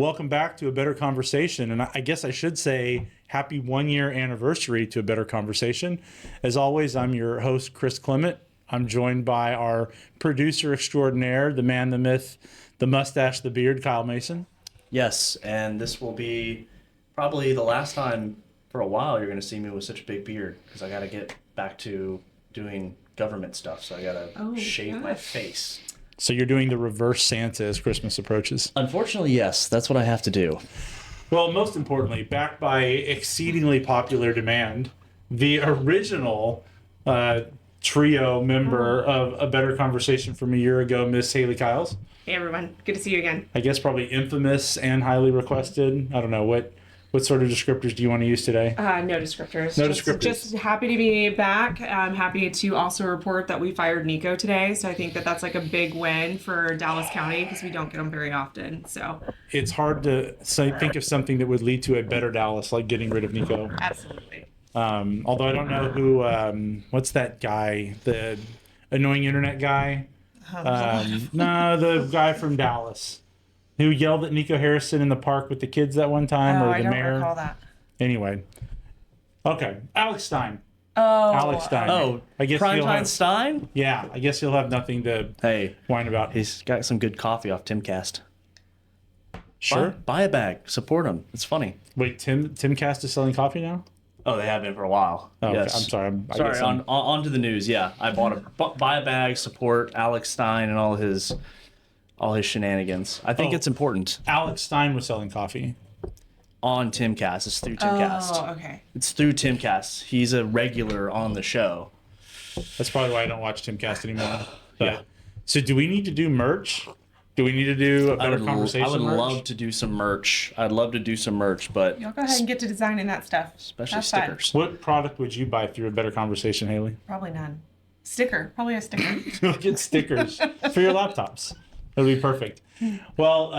Welcome back to A Better Conversation. And I guess I should say happy 1-year anniversary to A Better Conversation. As always, I'm your host, Chris Clement. I'm joined by our producer extraordinaire, the man, the myth, the mustache, the beard, Kyle Mason. Yes, and this will be probably the last time for a while you're going to see me with such a big beard because I got to get back to doing government stuff. So I got to shave my face. So you're doing the reverse Santa as Christmas approaches. Unfortunately, yes, that's what I have to do. Well, most importantly, backed by exceedingly popular demand, the original trio member of A Better Conversation from a year ago, Miss Haley Kiles. Hey everyone, good to see you again. I guess probably infamous and highly requested. I don't know, what sort of descriptors do you want to use today? No descriptors. No descriptors. Just happy to be back. I'm happy to also report that we fired Nico today. So I think that that's like a big win for Dallas County because we don't get them very often. So it's hard to think of something that would lead to a better Dallas, like getting rid of Nico. Absolutely. Although I don't know who, what's that guy, the annoying internet guy? No, the guy from Dallas who yelled at Nico Harrison in the park with the kids that one time, or the I don't mayor. recall that. Anyway, okay, Alex Stein. Oh, Alex Stein. Oh, I guess Primetime Stein? Yeah, I guess he'll have nothing to whine about. He's got some good coffee off Timcast. Sure. Buy a bag. Support him. It's funny. Wait, Timcast is selling coffee now? Oh, they have been for a while. Oh, yes. okay. I'm sorry. Sorry, on to the news. Yeah, I buy a bag, support Alex Stein and all his shenanigans. I think it's important. Alex Stein was selling coffee. On Timcast. It's through Timcast. Oh, okay. It's through Timcast. He's a regular on the show. That's probably why I don't watch Timcast anymore. But, Yeah. So do we need to do merch? Do we need to do A Better Conversation I would merch? love to do some merch. I'd love to do some merch, but Y'all go ahead and get to designing that stuff. especially Have fun. stickers. What product would you buy through A Better Conversation, Haley? Probably none. Sticker. Probably a sticker. You'll get stickers for your laptops. That'll be perfect. Well,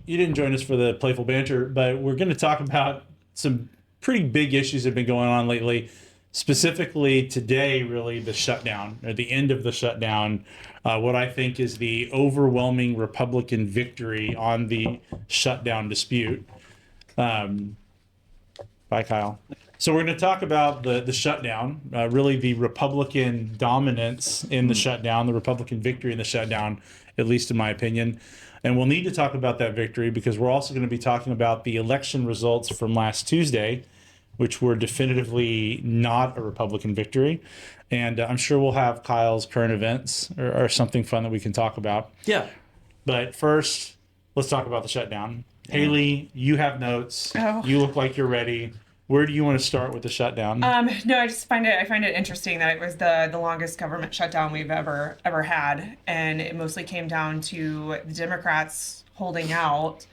you didn't join us for the playful banter, but we're going to talk about some pretty big issues that have been going on lately. Specifically today, really, the shutdown, or the end of the shutdown, what I think is the overwhelming Republican victory on the shutdown dispute. Bye, Kyle. So we're going to talk about the shutdown, really the Republican dominance in the shutdown, the Republican victory in the shutdown, at least in my opinion. And we'll need to talk about that victory because we're also going to be talking about the election results from last Tuesday, which were definitively not a Republican victory. And I'm sure we'll have Kyle's current events or something fun that we can talk about. Yeah. But first, let's talk about the shutdown. Yeah. Haley, you have notes. Oh. You look like you're ready. Where do you want to start with the shutdown? No, I find it interesting that it was the longest government shutdown we've ever had, and it mostly came down to the Democrats holding out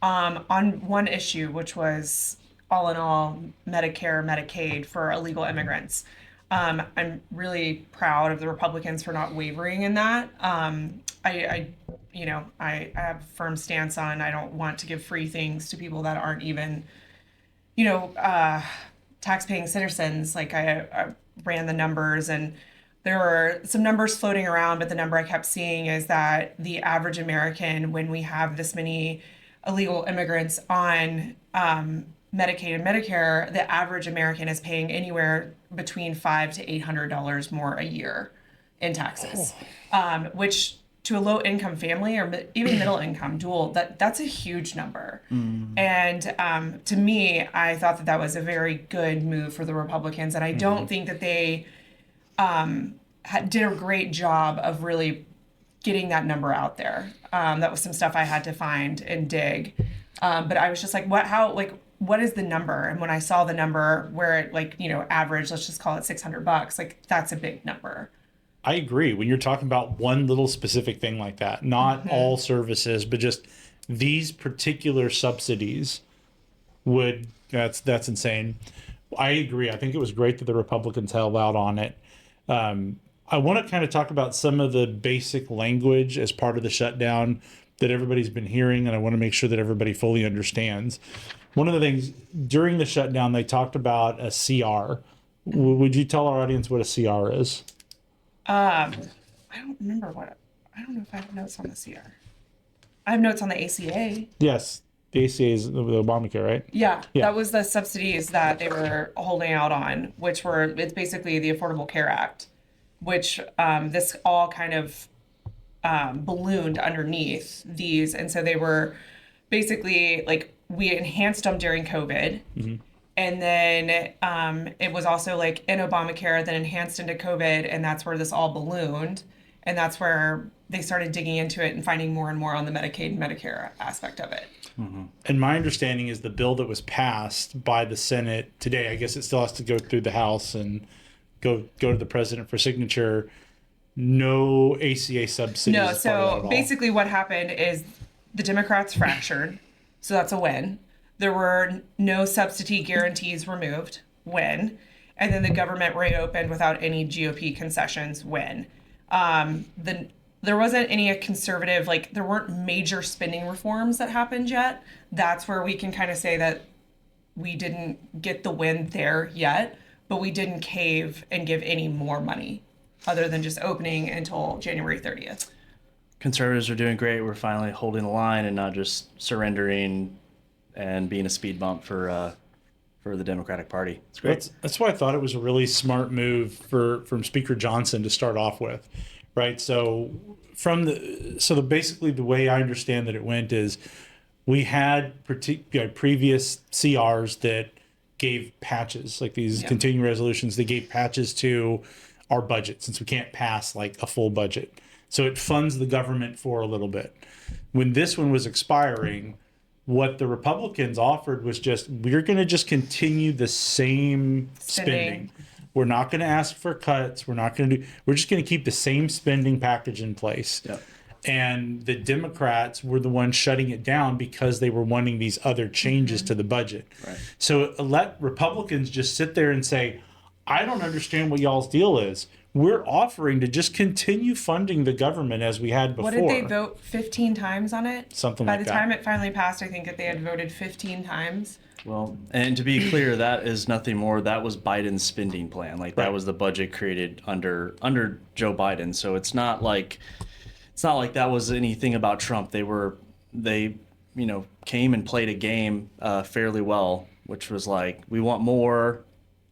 on one issue, which was all in all Medicare, Medicaid for illegal immigrants. I'm really proud of the Republicans for not wavering in that. I have a firm stance on I don't want to give free things to people that aren't even tax-paying citizens. Like I ran the numbers and there were some numbers floating around, but the number I kept seeing is that the average American, when we have this many illegal immigrants on Medicaid and Medicare, the average American is paying anywhere between $500 to $800 more a year in taxes, which to a low income family or even middle income dual, that's a huge number. And to me, I thought that was a very good move for the Republicans. And I don't think that they did a great job of really getting that number out there. That was some stuff I had to find and dig. But I was just like, what is the number? And when I saw the number where it average, let's just call it $600, like that's a big number. I agree. When you're talking about one little specific thing like that, not all services, but just these particular subsidies that's insane. I agree. I think it was great that the Republicans held out on it. I want to kind of talk about some of the basic language as part of the shutdown that everybody's been hearing, and I want to make sure that everybody fully understands. One of the things during the shutdown, they talked about a CR. Would you tell our audience what a CR is? I don't remember I don't know if I have notes on the CR. I have notes on the ACA. Yes. The ACA is the Obamacare, right? Yeah, Yeah. that was the subsidies that they were holding out on, it's basically the Affordable Care Act, which this all kind of ballooned underneath these. And so they were basically like, we enhanced them during COVID. Mm-hmm. And then it was also like in Obamacare, then enhanced into COVID. And that's where this all ballooned. And that's where they started digging into it and finding more and more on the Medicaid and Medicare aspect of it. Mm-hmm. And my understanding is the bill that was passed by the Senate today, I guess it still has to go through the House and go to the president for signature. No ACA subsidies. No, so basically what happened is the Democrats fractured. So that's a win. There were no subsidy guarantees removed. Win. And then the government reopened without any GOP concessions. Win. There wasn't any conservative, like there weren't major spending reforms that happened yet. That's where we can kind of say that we didn't get the win there yet, but we didn't cave and give any more money other than just opening until January 30th. Conservatives are doing great. We're finally holding the line and not just surrendering and being a speed bump for the Democratic Party. It's great. That's why I thought it was a really smart move from Speaker Johnson to start off with. Right. So basically the way I understand that it went is we had previous CRs that gave patches, like these continuing resolutions. They gave patches to our budget since we can't pass like a full budget. So it funds the government for a little bit. When this one was expiring, what the Republicans offered was we're going to just continue the same spending. We're not going to ask for cuts. We're just going to keep the same spending package in place. Yep. And the Democrats were the ones shutting it down because they were wanting these other changes to the budget. Right. So let Republicans just sit there and say, I don't understand what y'all's deal is. We're offering to just continue funding the government as we had before. What did they vote 15 times on it? Something like that. By the time it finally passed, I think that they had voted 15 times. Well, and to be clear, that is nothing more. That was Biden's spending plan. Like that was the budget created under Joe Biden. So it's not like that was anything about Trump. They came and played a game fairly well, which was like, we want more,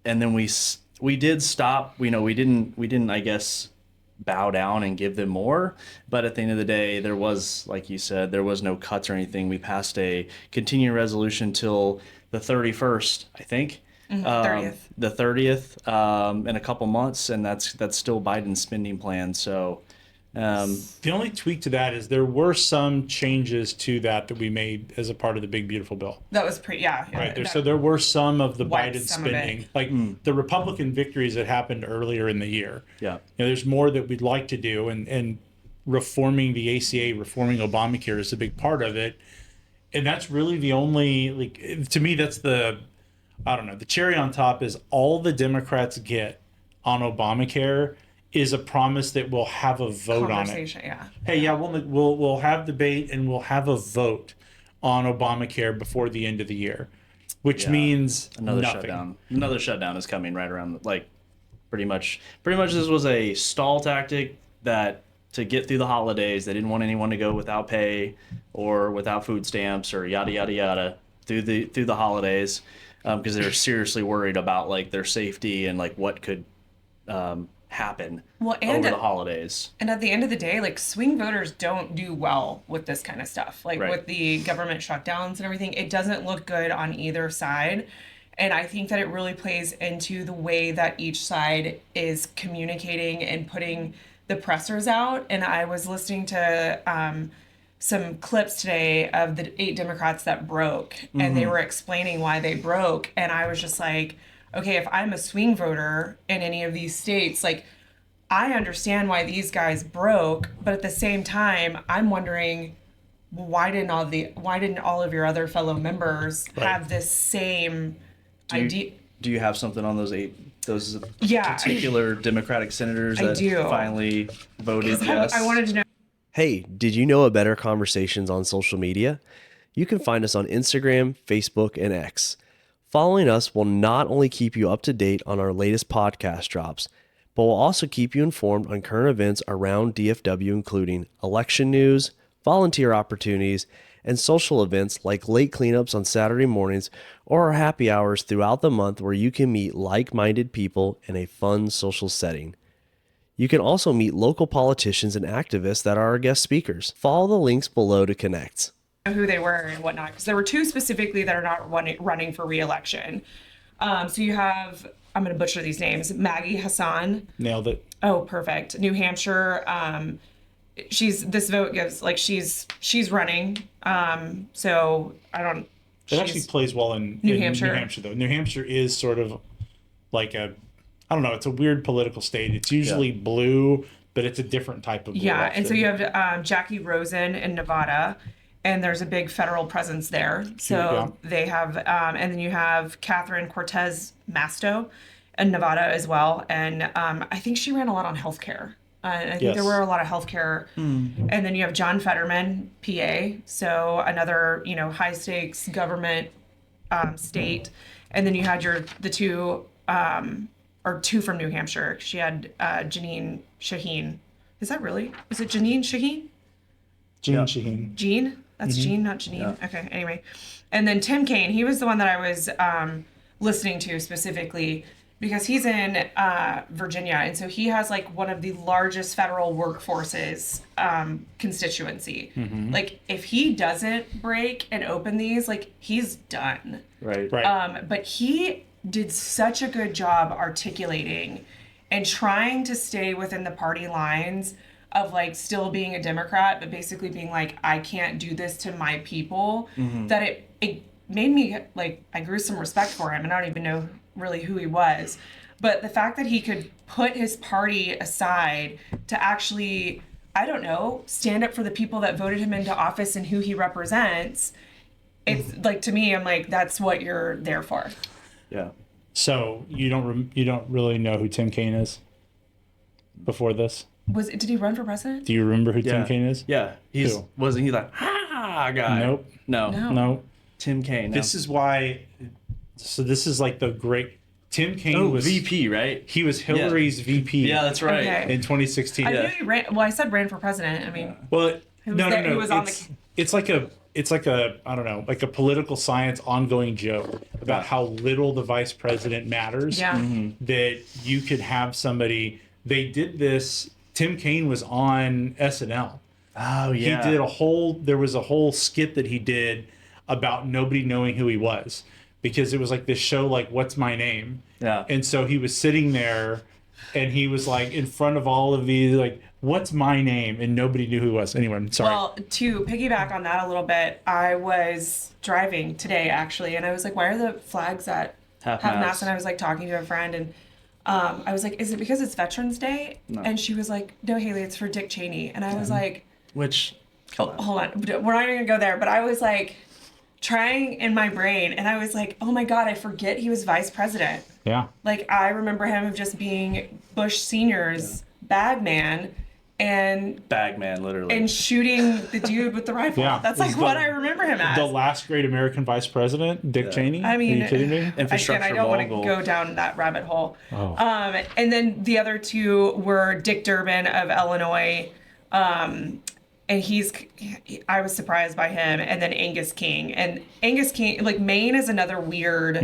and then we did stop. We didn't I guess bow down and give them more, but at the end of the day, there was, like you said, there was no cuts or anything. We passed a continuing resolution till the 31st, I think. 30th. The 30th in a couple months, and that's still Biden's spending plan. So the only tweak to that is there were some changes to that we made as a part of the big beautiful bill. That was right. So there were some of the Biden spending, like the Republican victories that happened earlier in the year. Yeah, there's more that we'd like to do, and reforming the ACA, reforming Obamacare is a big part of it. And that's really the only, to me, that's the cherry on top is all the Democrats get on Obamacare is a promise that we'll have a vote on it. Yeah. Hey, we'll have debate and we'll have a vote on Obamacare before the end of the year, which means another nothing. shutdown. Another shutdown is coming right around. Pretty much this was a stall tactic that to get through the holidays. They didn't want anyone to go without pay or without food stamps or yada yada yada through the holidays because they were seriously worried about their safety and what could happen over the holidays. And at the end of the day, swing voters don't do well with this kind of stuff. With the government shutdowns and everything, it doesn't look good on either side. And I think that it really plays into the way that each side is communicating and putting the pressers out. And I was listening to some clips today of the 8 Democrats that broke, and they were explaining why they broke. And I was just like, okay, if I'm a swing voter in any of these states, I understand why these guys broke, but at the same time, I'm wondering, why didn't all of your other fellow members have this same idea? Do you have something on those particular Democratic senators that finally voted yes? I wanted to know. Hey, did you know a Better Conversations on social media? You can find us on Instagram, Facebook, and X. Following us will not only keep you up to date on our latest podcast drops, but will also keep you informed on current events around DFW, including election news, volunteer opportunities, and social events like late cleanups on Saturday mornings or our happy hours throughout the month where you can meet like-minded people in a fun social setting. You can also meet local politicians and activists that are our guest speakers. Follow the links below to connect. Who they were and whatnot, because there were two specifically that are not running for re-election. So you have, I'm going to butcher these names, Maggie Hassan. Nailed it. Oh, perfect. New Hampshire. This vote gives, like, she's running. So I don't. It actually plays well in New Hampshire, though. New Hampshire is sort of like I don't know, it's a weird political state. It's usually blue, but it's a different type of blue. Yeah, and so you have Jackie Rosen in Nevada. And there's a big federal presence there. So they have, and then you have Catherine Cortez Masto in Nevada as well. And I think she ran a lot on healthcare. I think there were a lot of healthcare. And then you have John Fetterman, PA. So another, high stakes government state. And then you had the two from New Hampshire. She had Janine Shaheen. Is that really? Is it Janine Shaheen? Jean Shaheen. Jean? That's Jean, not Janine. Yeah. Okay, anyway. And then Tim Kaine, he was the one that I was listening to specifically because he's in Virginia. And so he has like one of the largest federal workforces constituency. Like if he doesn't break and open these, like he's done. Right. But he did such a good job articulating and trying to stay within the party lines of like still being a Democrat, but basically being like, I can't do this to my people, that it made me like, I grew some respect for him, and I don't even know really who he was. But the fact that he could put his party aside to actually, I don't know, stand up for the people that voted him into office and who he represents, it's like, to me, I'm like, that's what you're there for. Yeah. So you don't really know who Tim Kaine is before this? Did he run for president? Do you remember who Tim Kaine is? Yeah. Wasn't he like, guy? Nope. No. Tim Kaine. No. This is why. So this is like the great. Tim Kaine was VP, right? He was Hillary's VP. Yeah, that's right. Okay. In 2016. I knew he ran. Well, I said ran for president. I mean. Well, no. He was on it's like a I don't know, like a political science ongoing joke about how little the vice president matters. Yeah. That you could have somebody. They did this. Tim Kaine was on SNL. Oh yeah. There was a whole skit that he did about nobody knowing who he was, because it was like this show like What's My Name? Yeah. And so he was sitting there and he was like in front of all of these like, what's my name? And nobody knew who he was. Anyway, I'm sorry. Well, to piggyback on that a little bit, I was driving today actually, and I was like, why are the flags at half-mast? And I was like talking to a friend, and I was like, is it because it's Veterans Day? No. And she was like, no, Haley, it's for Dick Cheney. And I was like, hold on, we're not even gonna go there. But I was like trying in my brain, and I was like, oh my God, I forget he was vice president. Yeah. Like I remember him just being Bush Senior's bag man. Literally. And shooting the dude with the rifle. Yeah. That's like what I remember him as. The last great American vice president, Dick Cheney. I mean, are you kidding me? Infrastructure I don't want to go down that rabbit hole. Oh. And then the other two were Dick Durbin of Illinois. And I was surprised by him. And then Angus King. And Angus King, like Maine is another weird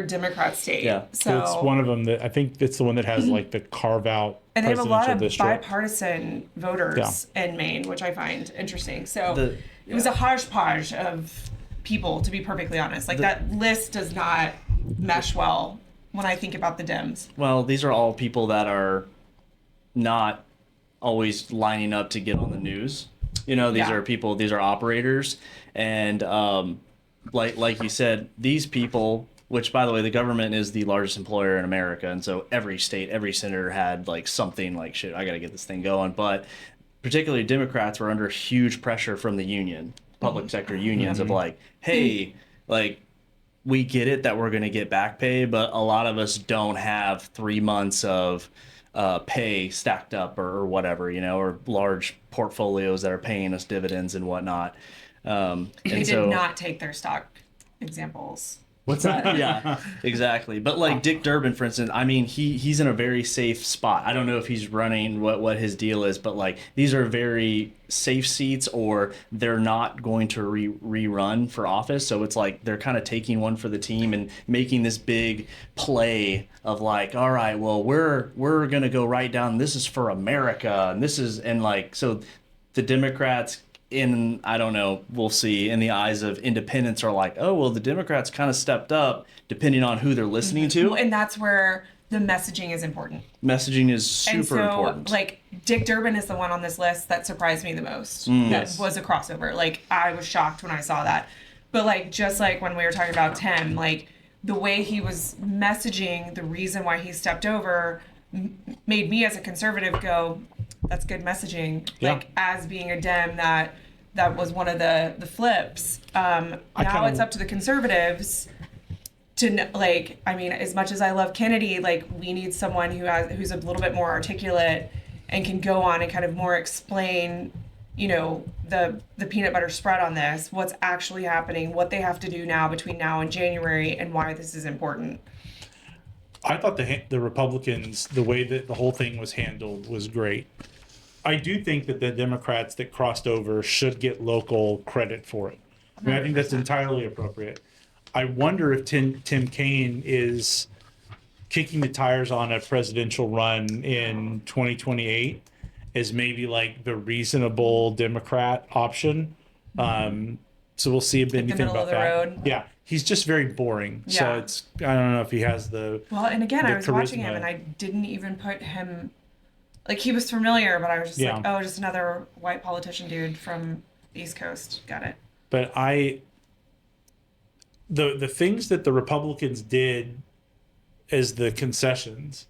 Democrat state. Yeah. So it's one of them that I think it's the one that has like the carve out. And they have a lot of bipartisan voters in Maine, which I find interesting. So it was a hodgepodge of people, to be perfectly honest. Like that list does not mesh well when I think about the Dems. Well, these are all people that are not always lining up to get on the news. These are people, these are operators. And like you said, these people, which by the way, the government is the largest employer in America. And so every state, every senator had like something like, shit, I got to get this thing going. But particularly Democrats were under huge pressure from the union, public sector unions of like, hey, like we get it that we're going to get back pay, but a lot of us don't have 3 months of pay stacked up or whatever, or large portfolios that are paying us dividends and whatnot. They did not take their stock examples. What's that? Yeah, exactly. But like Dick Durbin, for instance, I mean, he's in a very safe spot. I don't know if he's running what his deal is, but like these are very safe seats, or they're not going to rerun for office. So it's like they're kind of taking one for the team and making this big play of like, all right, well, we're gonna go right down. This is for America, and this is, and like, so the Democrats, in, I don't know, we'll see, in the eyes of independents, are like, oh, well, the Democrats kind of stepped up depending on who they're listening to. And that's where the messaging is important. Messaging is super important. Like, Dick Durbin is the one on this list that surprised me the most. That Yes. was a crossover. Like, I was shocked when I saw that. But like, just like when we were talking about Tim, like the way he was messaging the reason why he stepped over made me as a conservative go, that's good messaging. Yeah. Like, as being a Dem, that was one of the flips. Now it's up to the conservatives to, like, I mean, as much as I love Kennedy, like, we need someone who's a little bit more articulate and can go on and kind of more explain, you know, the peanut butter spread on this, what's actually happening, what they have to do now between now and January, and why this is important. I thought the Republicans, the way that the whole thing was handled was great. I do think that the Democrats that crossed over should get local credit for it. I mean, I think that's entirely appropriate. I wonder if Tim Kaine is kicking the tires on a presidential run in 2028 as maybe like the reasonable Democrat option. So we'll see if anything middle about of the that. road. Yeah, he's just very boring. Yeah. So it's, I don't know if he has the. Well, and again, the I was watching him charisma. and I didn't even put him, like, he was familiar, but I was just Yeah. like, oh, just another white politician dude from the East Coast. Got it. But the things that the Republicans did as the concessions,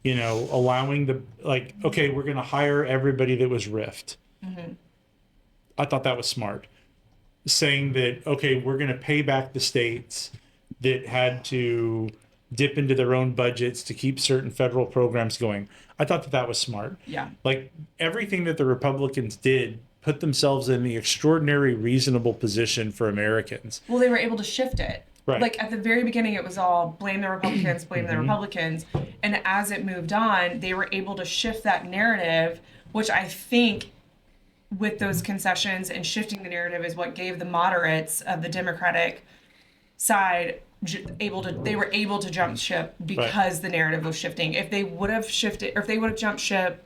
you know, allowing the, like, okay, we're going to hire everybody that was riffed. I thought that was smart. Saying that, okay, we're going to pay back the states that had to dip into their own budgets to keep certain federal programs going. I thought that was smart. Yeah. Like, everything that the Republicans did put themselves in the extraordinary reasonable position for Americans. Well, they were able to shift it. Right. Like, at the very beginning, it was all blame the Republicans, blame the Republicans. And as it moved on, they were able to shift that narrative, which I think with those concessions and shifting the narrative is what gave the moderates of the Democratic side they were able to jump ship because the narrative was shifting. If they would have shifted, or if they would have jumped ship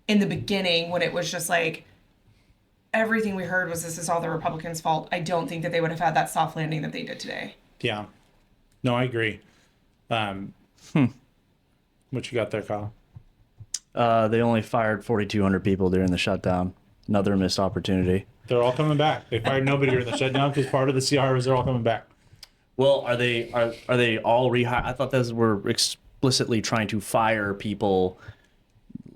in the beginning when it was just like everything we heard was this is all the Republicans' fault, I don't think that they would have had that soft landing that they did today. Yeah. No, I agree. What you got there, Kyle? They only fired 4,200 people during the shutdown. Another missed opportunity. They're all coming back. They fired nobody during the shutdown because part of the CR was they're all coming back. Well, are they all rehired? I thought those were explicitly trying to fire people,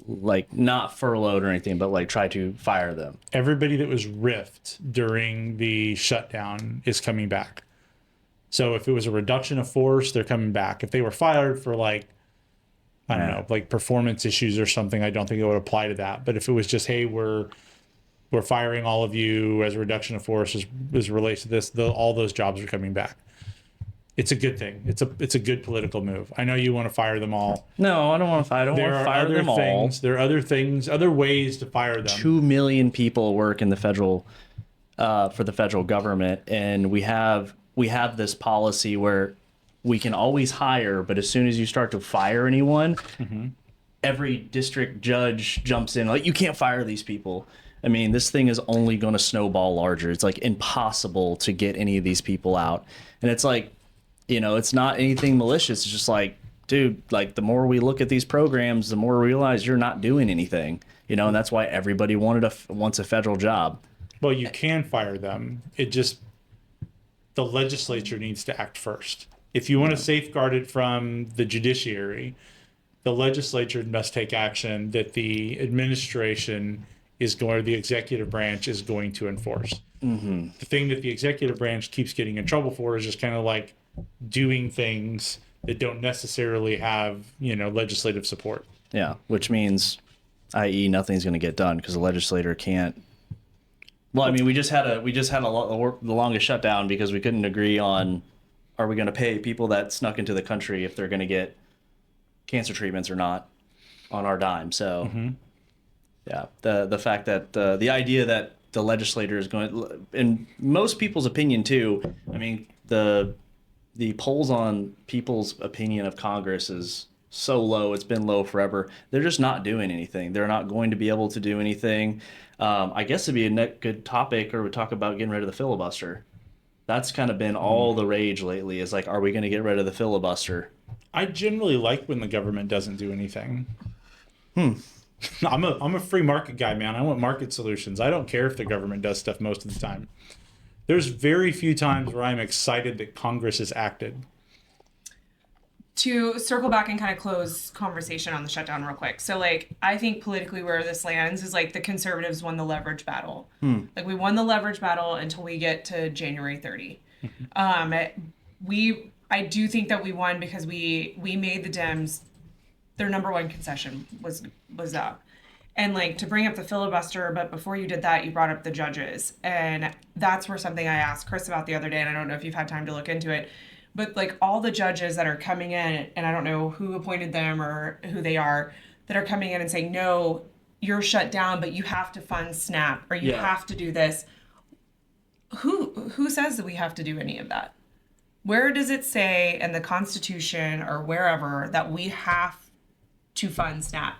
like not furloughed or anything, but like try to fire them. Everybody that was riffed during the shutdown is coming back. So if it was a reduction of force, they're coming back. If they were fired for like, I don't know, like performance issues or something, I don't think it would apply to that. But if it was just, hey, we're firing all of you as a reduction of force as relates to this, all those jobs are coming back. It's a good thing. It's a good political move. I know you want to fire them all. No, I don't want to fire. I don't want to fire them all. There are other things, other ways to fire them. 2 million people work in the federal, for the federal government, and we have this policy where we can always hire, but as soon as you start to fire anyone, every district judge jumps in like, you can't fire these people. I mean, this thing is only going to snowball larger. It's like impossible to get any of these people out, and it's like, you know, it's not anything malicious. It's just like, dude, like the more we look at these programs, the more we realize you're not doing anything, you know, and that's why everybody wants a federal job. Well, you can fire them. It just, the legislature needs to act first. If you want to safeguard it from the judiciary, the legislature must take action that the administration the executive branch is going to enforce. The thing that the executive branch keeps getting in trouble for is just kind of like doing things that don't necessarily have, you know, legislative support. Yeah, which means, i.e., nothing's going to get done because the legislator can't. Well, I mean, we just had the longest shutdown because we couldn't agree on are we going to pay people that snuck into the country if they're going to get cancer treatments or not on our dime? So, yeah, the fact that the idea that the legislator is going, in most people's opinion too, I mean, the polls on people's opinion of Congress is so low. It's been low forever. They're just not doing anything. They're not going to be able to do anything. I guess it'd be a good topic, or we talk about getting rid of the filibuster. That's kind of been all the rage lately, is like, are we going to get rid of the filibuster? I generally like when the government doesn't do anything. I'm a free market guy, man. I want market solutions. I don't care if the government does stuff most of the time. There's very few times where I'm excited that Congress has acted. To circle back and kind of close conversation on the shutdown real quick. So, like, I think politically where this lands is, like, the conservatives won the leverage battle. Like, we won the leverage battle until we get to January 30. I do think that we won because we made the Dems, their number one concession was up. And, like, to bring up the filibuster, but before you did that, you brought up the judges. And that's where something I asked Chris about the other day, and I don't know if you've had time to look into it, but, like, all the judges that are coming in, and I don't know who appointed them or who they are, that are coming in and saying, no, you're shut down, but you have to fund SNAP, or you have to do this. Who says that we have to do any of that? Where does it say in the Constitution or wherever that we have to fund SNAP?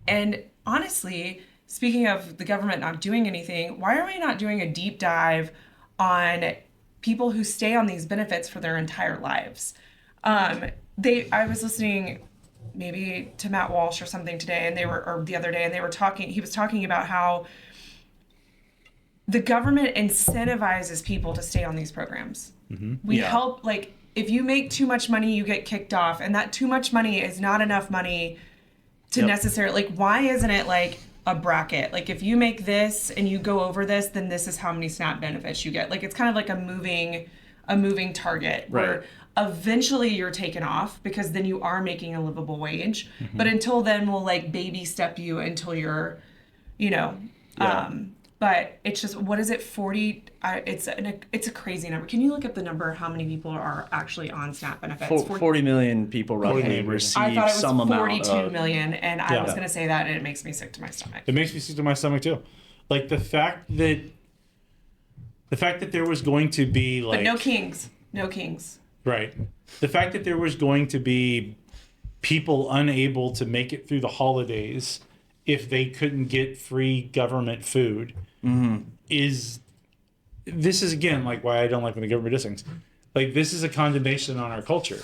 And honestly, speaking of the government not doing anything, why are we not doing a deep dive on people who stay on these benefits for their entire lives? I was listening maybe to Matt Walsh or something today, and the other day, and he was talking about how the government incentivizes people to stay on these programs. We help, like, if you make too much money, you get kicked off, and that too much money is not enough money to necessarily, like, why isn't it like a bracket? Like, if you make this and you go over this, then this is how many SNAP benefits you get. Like, it's kind of like a moving target, where eventually you're taken off, because then you are making a livable wage. But until then, we'll, like, baby step you until you're, but it's just, what is it, 40? It's a crazy number. Can you look up the number, how many people are actually on SNAP benefits? 40 million people roughly receive I thought it was some amount 42 million, and I was going to say that, and it makes me sick to my stomach. It makes me sick to my stomach too. Like, the fact that there was going to be, like, but no kings. Right. The fact that there was going to be people unable to make it through the holidays if they couldn't get free government food this is, again, like, why I don't like when the government does things. Like, this is a condemnation on our culture.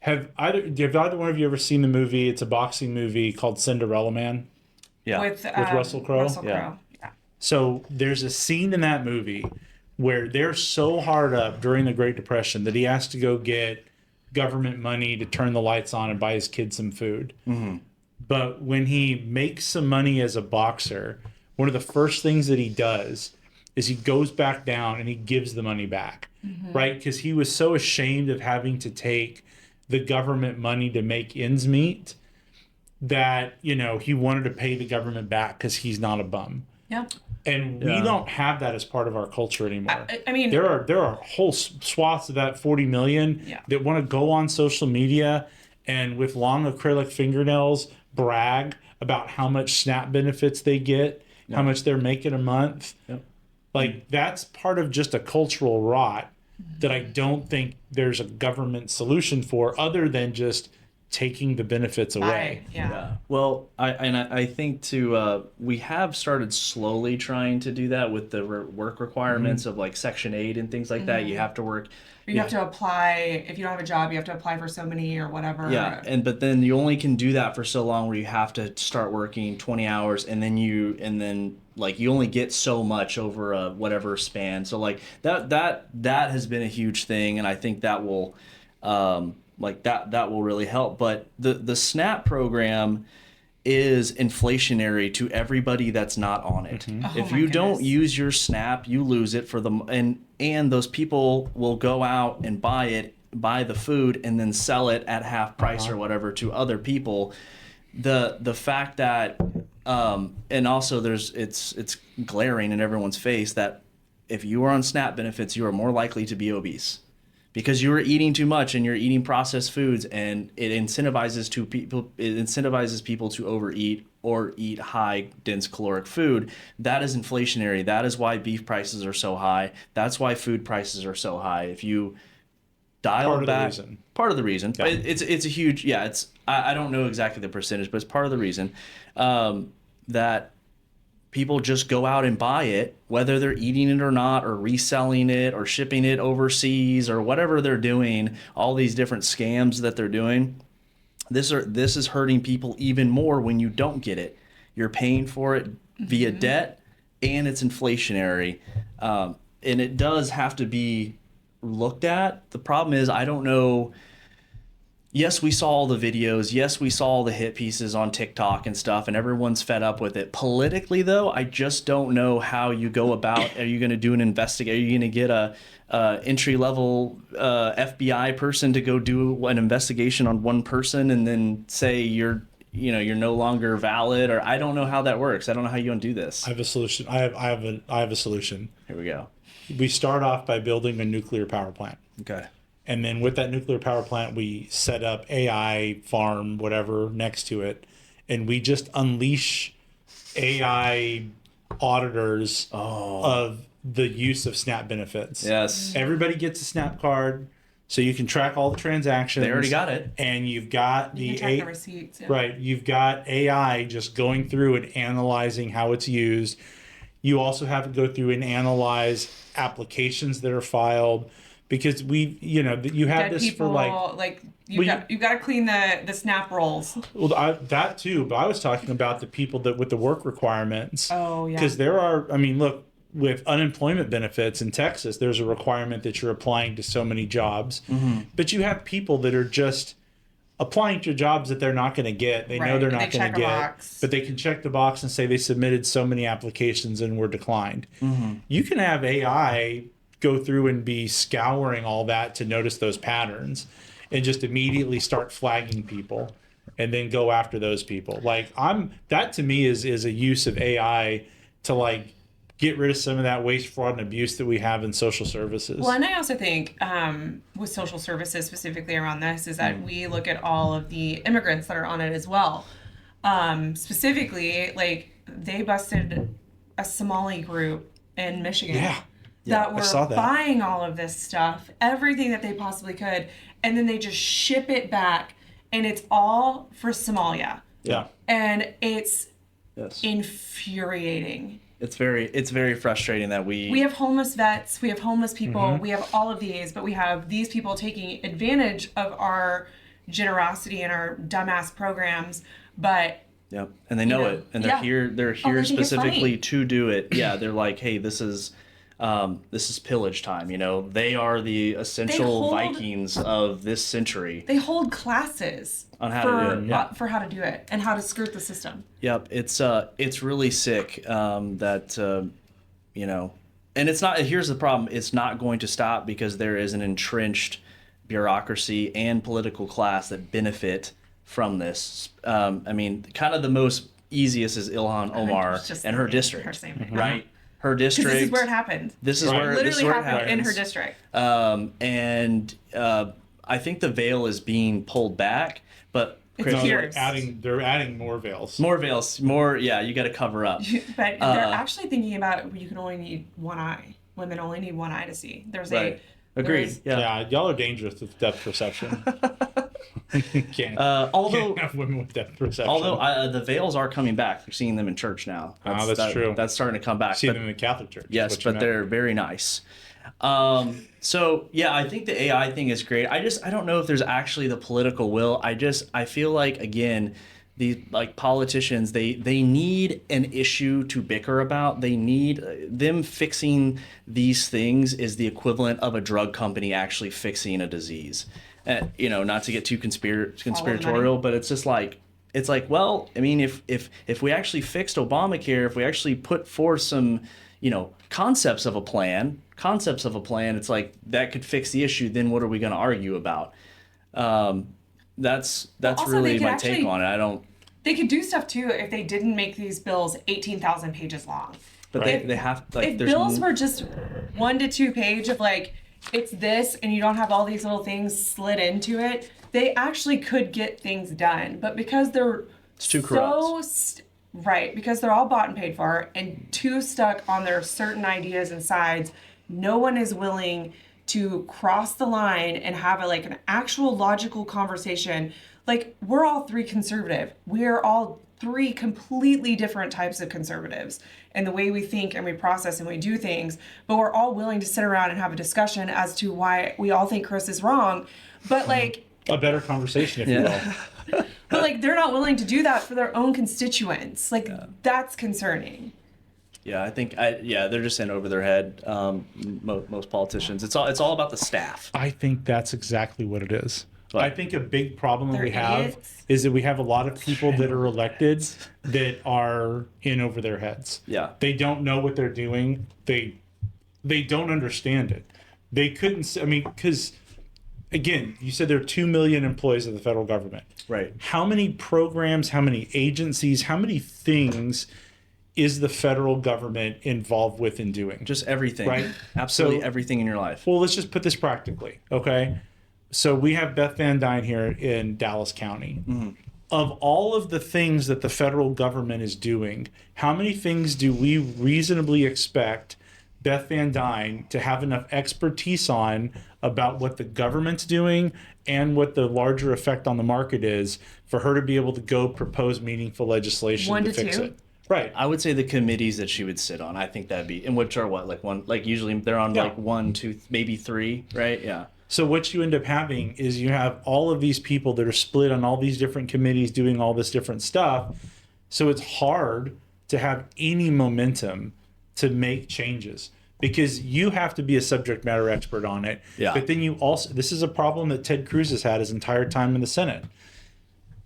Have either one of you ever seen the movie? It's a boxing movie called Cinderella Man. Yeah. With Russell Crowe. Yeah. So there's a scene in that movie where they're so hard up during the Great Depression that he has to go get government money to turn the lights on and buy his kids some food. But when he makes some money as a boxer, one of the first things that he does is he goes back down and he gives the money back, right? Because he was so ashamed of having to take the government money to make ends meet that, he wanted to pay the government back because he's not a bum. Yeah. And we don't have that as part of our culture anymore. I mean, there are whole swaths of that 40 million that want to go on social media and with long acrylic fingernails brag about how much SNAP benefits they get, how much they're making a month. Like, that's part of just a cultural rot that I don't think there's a government solution for, other than just taking the benefits away. Well, I think we have started slowly trying to do that with the work requirements of, like, Section 8 and things like that. You have to work. You have to apply. If you don't have a job, you have to apply for so many or whatever. But then you only can do that for so long, where you have to start working 20 hours, and then you only get so much over a whatever span. So, like, that has been a huge thing, and I think that will that will really help. But the SNAP program is inflationary to everybody that's not on it. If you don't use your SNAP, you lose it for and those people will go out and buy the food and then sell it at half price or whatever to other people. The fact that and also it's glaring in everyone's face that if you are on SNAP benefits, you are more likely to be obese, because you're eating too much and you're eating processed foods, and it incentivizes people to overeat or eat high dense caloric food. That is inflationary. That is why beef prices are so high. That's why food prices are so high. If you dial back, part of the reason. Yeah. It's a huge, it's I don't know exactly the percentage, but it's part of the reason that people just go out and buy it, whether they're eating it or not, or reselling it, or shipping it overseas, or whatever they're doing. All these different scams that they're doing. This is hurting people even more when you don't get it. You're paying for it via debt, and it's inflationary, and it does have to be looked at. The problem is, I don't know. Yes, we saw all the videos. Yes, we saw all the hit pieces on TikTok and stuff, and everyone's fed up with it. Politically, though, I just don't know how you go about. Are you going to do an investigation? Are you going to get a entry-level FBI person to go do an investigation on one person and then say you're no longer valid? Or I don't know how that works. I don't know how you undo this. I have a solution. I have a solution. Here we go. We start off by building a nuclear power plant. Okay. And then with that nuclear power plant, we set up AI farm, whatever, next to it. And we just unleash AI auditors of the use of SNAP benefits. Yes. Everybody gets a SNAP card, so you can track all the transactions. They already got it. And you've got You can track the receipts. Yeah. Right. You've got AI just going through and analyzing how it's used. You also have to go through and analyze applications that are filed. Because you have Dead this people, for you got to clean the SNAP rolls. Well, that too, but I was talking about the people that with the work requirements. Oh, yeah. Because look, with unemployment benefits in Texas, there's a requirement that you're applying to so many jobs. Mm-hmm. But you have people that are just applying to jobs that they're not going to get. They know they're not going to get, but they can check the box and say they submitted so many applications and were declined. Mm-hmm. You can have AI go through and be scouring all that to notice those patterns and just immediately start flagging people and then go after those people. That to me is a use of AI to get rid of some of that waste, fraud, and abuse that we have in social services. Well, and I also think with social services specifically around this is that we look at all of the immigrants that are on it as well. Specifically, they busted a Somali group in Michigan. Yeah. That were buying all of this stuff, everything that they possibly could, and then they just ship it back, and it's all for Somalia. Yeah. And it's infuriating. It's very frustrating that we have homeless vets, we have homeless people, we have all of these, but we have these people taking advantage of our generosity and our dumbass programs, but Yep. And they know it, and they're here specifically to do it. Yeah, they're like, hey, this is pillage time. They are the essential Vikings of this century. They hold classes on how to do it, for how to do it and how to skirt the system. Yep, it's really sick that and it's not. Here's the problem: it's not going to stop because there is an entrenched bureaucracy and political class that benefit from this. Kind of the most easiest is Ilhan Omar and her district, right? Her district. This is where it happened. This is where it happened in her district. And I think the veil is being pulled back, but they're adding more veils. More veils. More. Yeah, you got to cover up. But they're actually thinking about you can only need one eye. Women only need one eye to see. Agreed. Yeah, y'all are dangerous with depth perception. Can't have women with depth perception. Although the veils are coming back. You're seeing them in church now. That's true. That's starting to come back. Seeing them in the Catholic Church. Yes, but they're very nice. So yeah, I think the AI thing is great. I don't know if there's actually the political will. I feel like, again, these politicians, they need an issue to bicker about. They need them fixing these things is the equivalent of a drug company actually fixing a disease. Not to get too conspiratorial, but it's just well, if we actually fixed Obamacare, if we actually put forth some, concepts of a plan, it's like that could fix the issue. Then what are we going to argue about? That's really my take on it. They could do stuff too if they didn't make these bills 18,000 pages long. But they have if bills were just 1 to 2 page of it's this and you don't have all these little things slid into it, they actually could get things done. But because they're It's too corrupt. Right, because they're all bought and paid for and too stuck on their certain ideas and sides, no one is willing to cross the line and have like an actual logical conversation. Like, we're all three conservative. We're all three completely different types of conservatives in the way we think and we process and we do things, but we're all willing to sit around and have a discussion as to why we all think Chris is wrong. But like, a better conversation, if you will. but like, they're not willing to do that for their own constituents. Like, that's concerning. Yeah, I think they're just in over their head. Most politicians, it's all about the staff. I think that's exactly what it is. But I think a big problem that They're we have idiots. is that we have a lot of people that are elected that are in over their heads. Yeah. They don't know what they're doing. They don't understand it. They couldn't, I mean, because again, you said there are 2 million employees of the federal government. Right. How many programs, how many agencies, how many things is the federal government involved with in doing? Just everything. Right. Absolutely So- everything in your life. Well, let's just put this practically, okay? So we have Beth Van Dyne here in Dallas County. Of all of the things that the federal government is doing, how many things do we reasonably expect Beth Van Dyne to have enough expertise on about what the government's doing and what the larger effect on the market is for her to be able to go propose meaningful legislation 1 to to fix 2? it? Right. I would say the committees that she would sit on, I think that'd be, and which are what, like one, like usually they're on Yeah. like 1, 2, maybe 3, right? Yeah. So what you end up having is you have all of these people that are split on all these different committees doing all this different stuff. So it's hard to have any momentum to make changes because you have to be a subject matter expert on it. Yeah. But then you also, this is a problem that Ted Cruz has had his entire time in the Senate.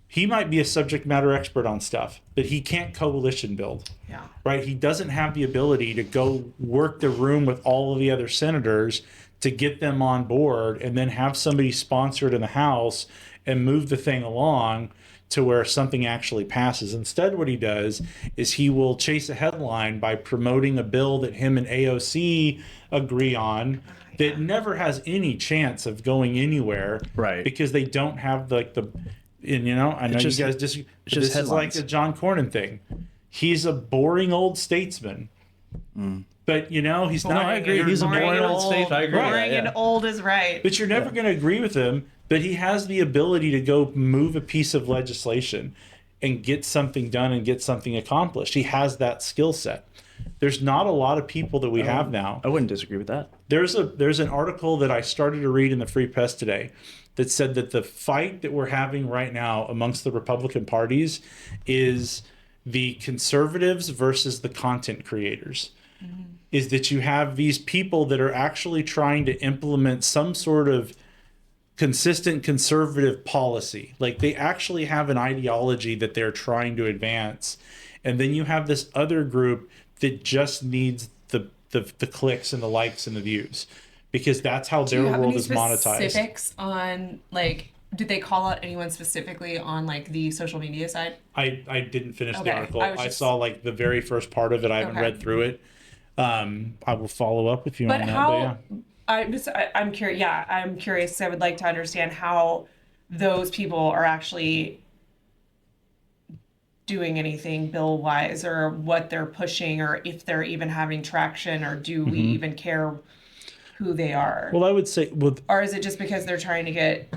He might be a subject matter expert on stuff, but he can't coalition build. Yeah. Right? He doesn't have the ability to go work the room with all of the other senators to get them on board and then have somebody sponsor it in the House and move the thing along to where something actually passes. Instead, what he does is he will chase a headline by promoting a bill that him and AOC agree on that never has any chance of going anywhere. Right. Because they don't have like the, and you know, I know just- you guys just, just this is like headlines. a John Cornyn thing. He's a boring old statesman. But you know, he's not. I agree. you're He's a boring boring old old- state. I agree. Boring Yeah, and yeah. old is right. But you're never going to agree with him. But he has the ability to go move a piece of legislation and get something done and get something accomplished. He has that skill set. There's not a lot of people that we have now. I wouldn't disagree with that. There's an article that I started to read in the Free Press today that said that the fight that we're having right now amongst the Republican parties is the conservatives versus the content creators. Is that you have these people that are actually trying to implement some sort of consistent conservative policy. Like they actually have an ideology that they're trying to advance. And then you have this other group that just needs the clicks and the likes and the views because that's how Do their you have world any is monetized. specifics on, like, did they call out anyone specifically on, like, the social media side? I didn't finish Okay, the article. I was I just- saw like the very first part of it. I haven't Okay. read through it. I will follow up with you But on that. how, But yeah. I'm curious, I'm curious. I would like to understand how those people are actually doing anything bill-wise or what they're pushing or if they're even having traction or do we even care who they are? Well, I would say, Or is it just because they're trying to get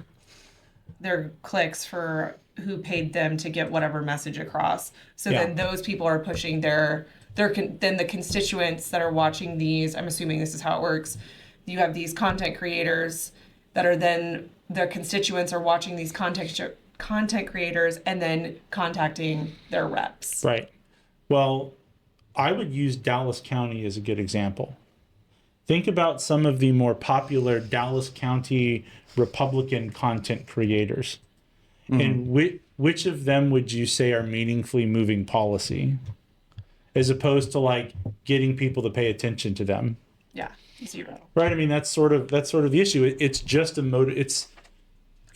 their clicks for who paid them to get whatever message across? So Yeah. then those people are pushing then the constituents that are watching these, I'm assuming this is how it works. You have these content creators that are then their constituents are watching these content creators and then contacting their reps. Right. Well, I would use Dallas County as a good example. Think about some of the more popular Dallas County Republican content creators. And which of them would you say are meaningfully moving policy as opposed to like getting people to pay attention to them? Yeah, 0. Right? I mean, that's sort of the issue. It's just a motive. It's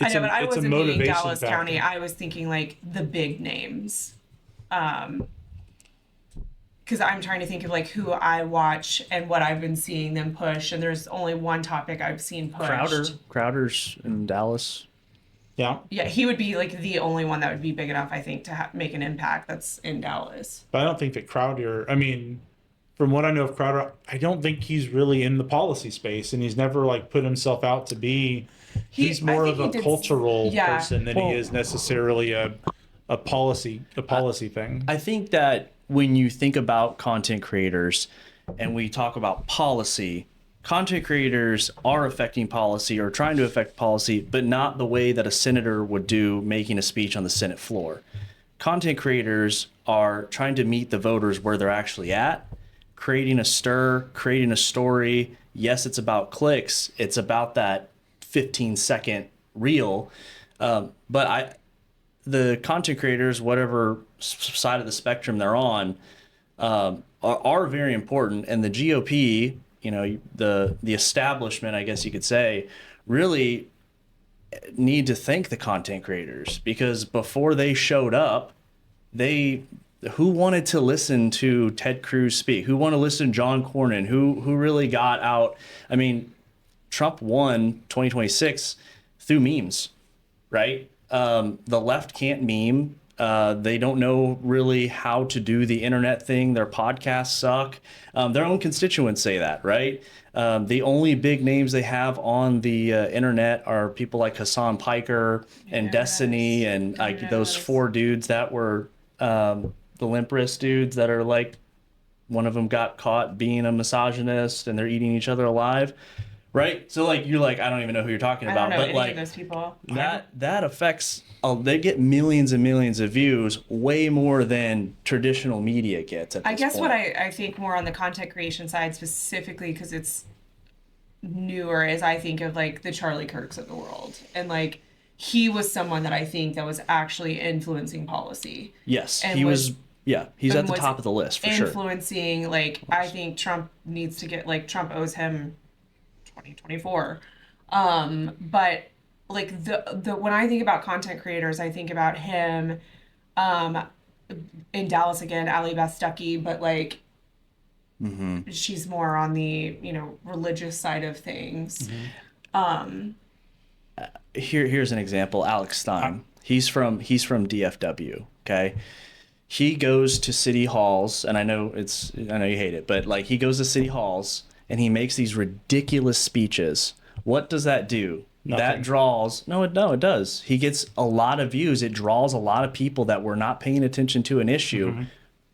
I know, but I it's a wasn't thinking motivation Dallas factor. County. I was thinking like the big names. because I'm trying to think of like who I watch and what I've been seeing them push, and there's only one topic I've seen pushed. Crowder's in Dallas. Yeah. Yeah, he would be like the only one that would be big enough, I think, to make an impact that's in Dallas. But I don't think that Crowder, I mean, from what I know of Crowder, I don't think he's really in the policy space, and he's never like put himself out to be. He's more of a cultural person than he is necessarily a policy thing. I think that when you think about content creators and we talk about policy, content creators are affecting policy or trying to affect policy, but not the way that a senator would do making a speech on the Senate floor. Content creators are trying to meet the voters where they're actually at, creating a stir, creating a story. Yes, it's about clicks. It's about that 15-second reel. But the content creators, whatever side of the spectrum they're on, are very important. And the GOP, the establishment, I guess you could say, really need to thank the content creators, because before they showed up, who wanted to listen to Ted Cruz speak? Who wanted to listen to John Cornyn? Who really got out? I mean, Trump won 2026 through memes, right? The left can't meme. They don't know really how to do the internet thing. Their podcasts suck. Their own constituents say that, right? The only big names they have on the internet are people like Hassan Piker and Destiny and like those 4 dudes that were the limp wrist dudes that are like, one of them got caught being a misogynist and they're eating each other alive. Right, so like you're like, I don't even know who you're talking about, I don't know but any like of those people. that affects. They get millions and millions of views, way more than traditional media gets. At this I guess point. what I think more on the content creation side specifically, because it's newer, is I think of like the Charlie Kirks of the world, and like he was someone that I think that was actually influencing policy. Yes, and he was. Yeah, he's at the top of the list for sure. Influencing, like I think Trump needs to get like Trump owes him 2024. But like the when I think about content creators, I think about him in Dallas again, Allie Beth Stuckey, but like she's more on the, religious side of things. Here's an example. Alex Stein. He's from DFW, okay? He goes to city halls, and I know you hate it, but like he goes to city halls and he makes these ridiculous speeches. What does that do? Nothing. That draws it does. He gets a lot of views. It draws a lot of people that were not paying attention to an issue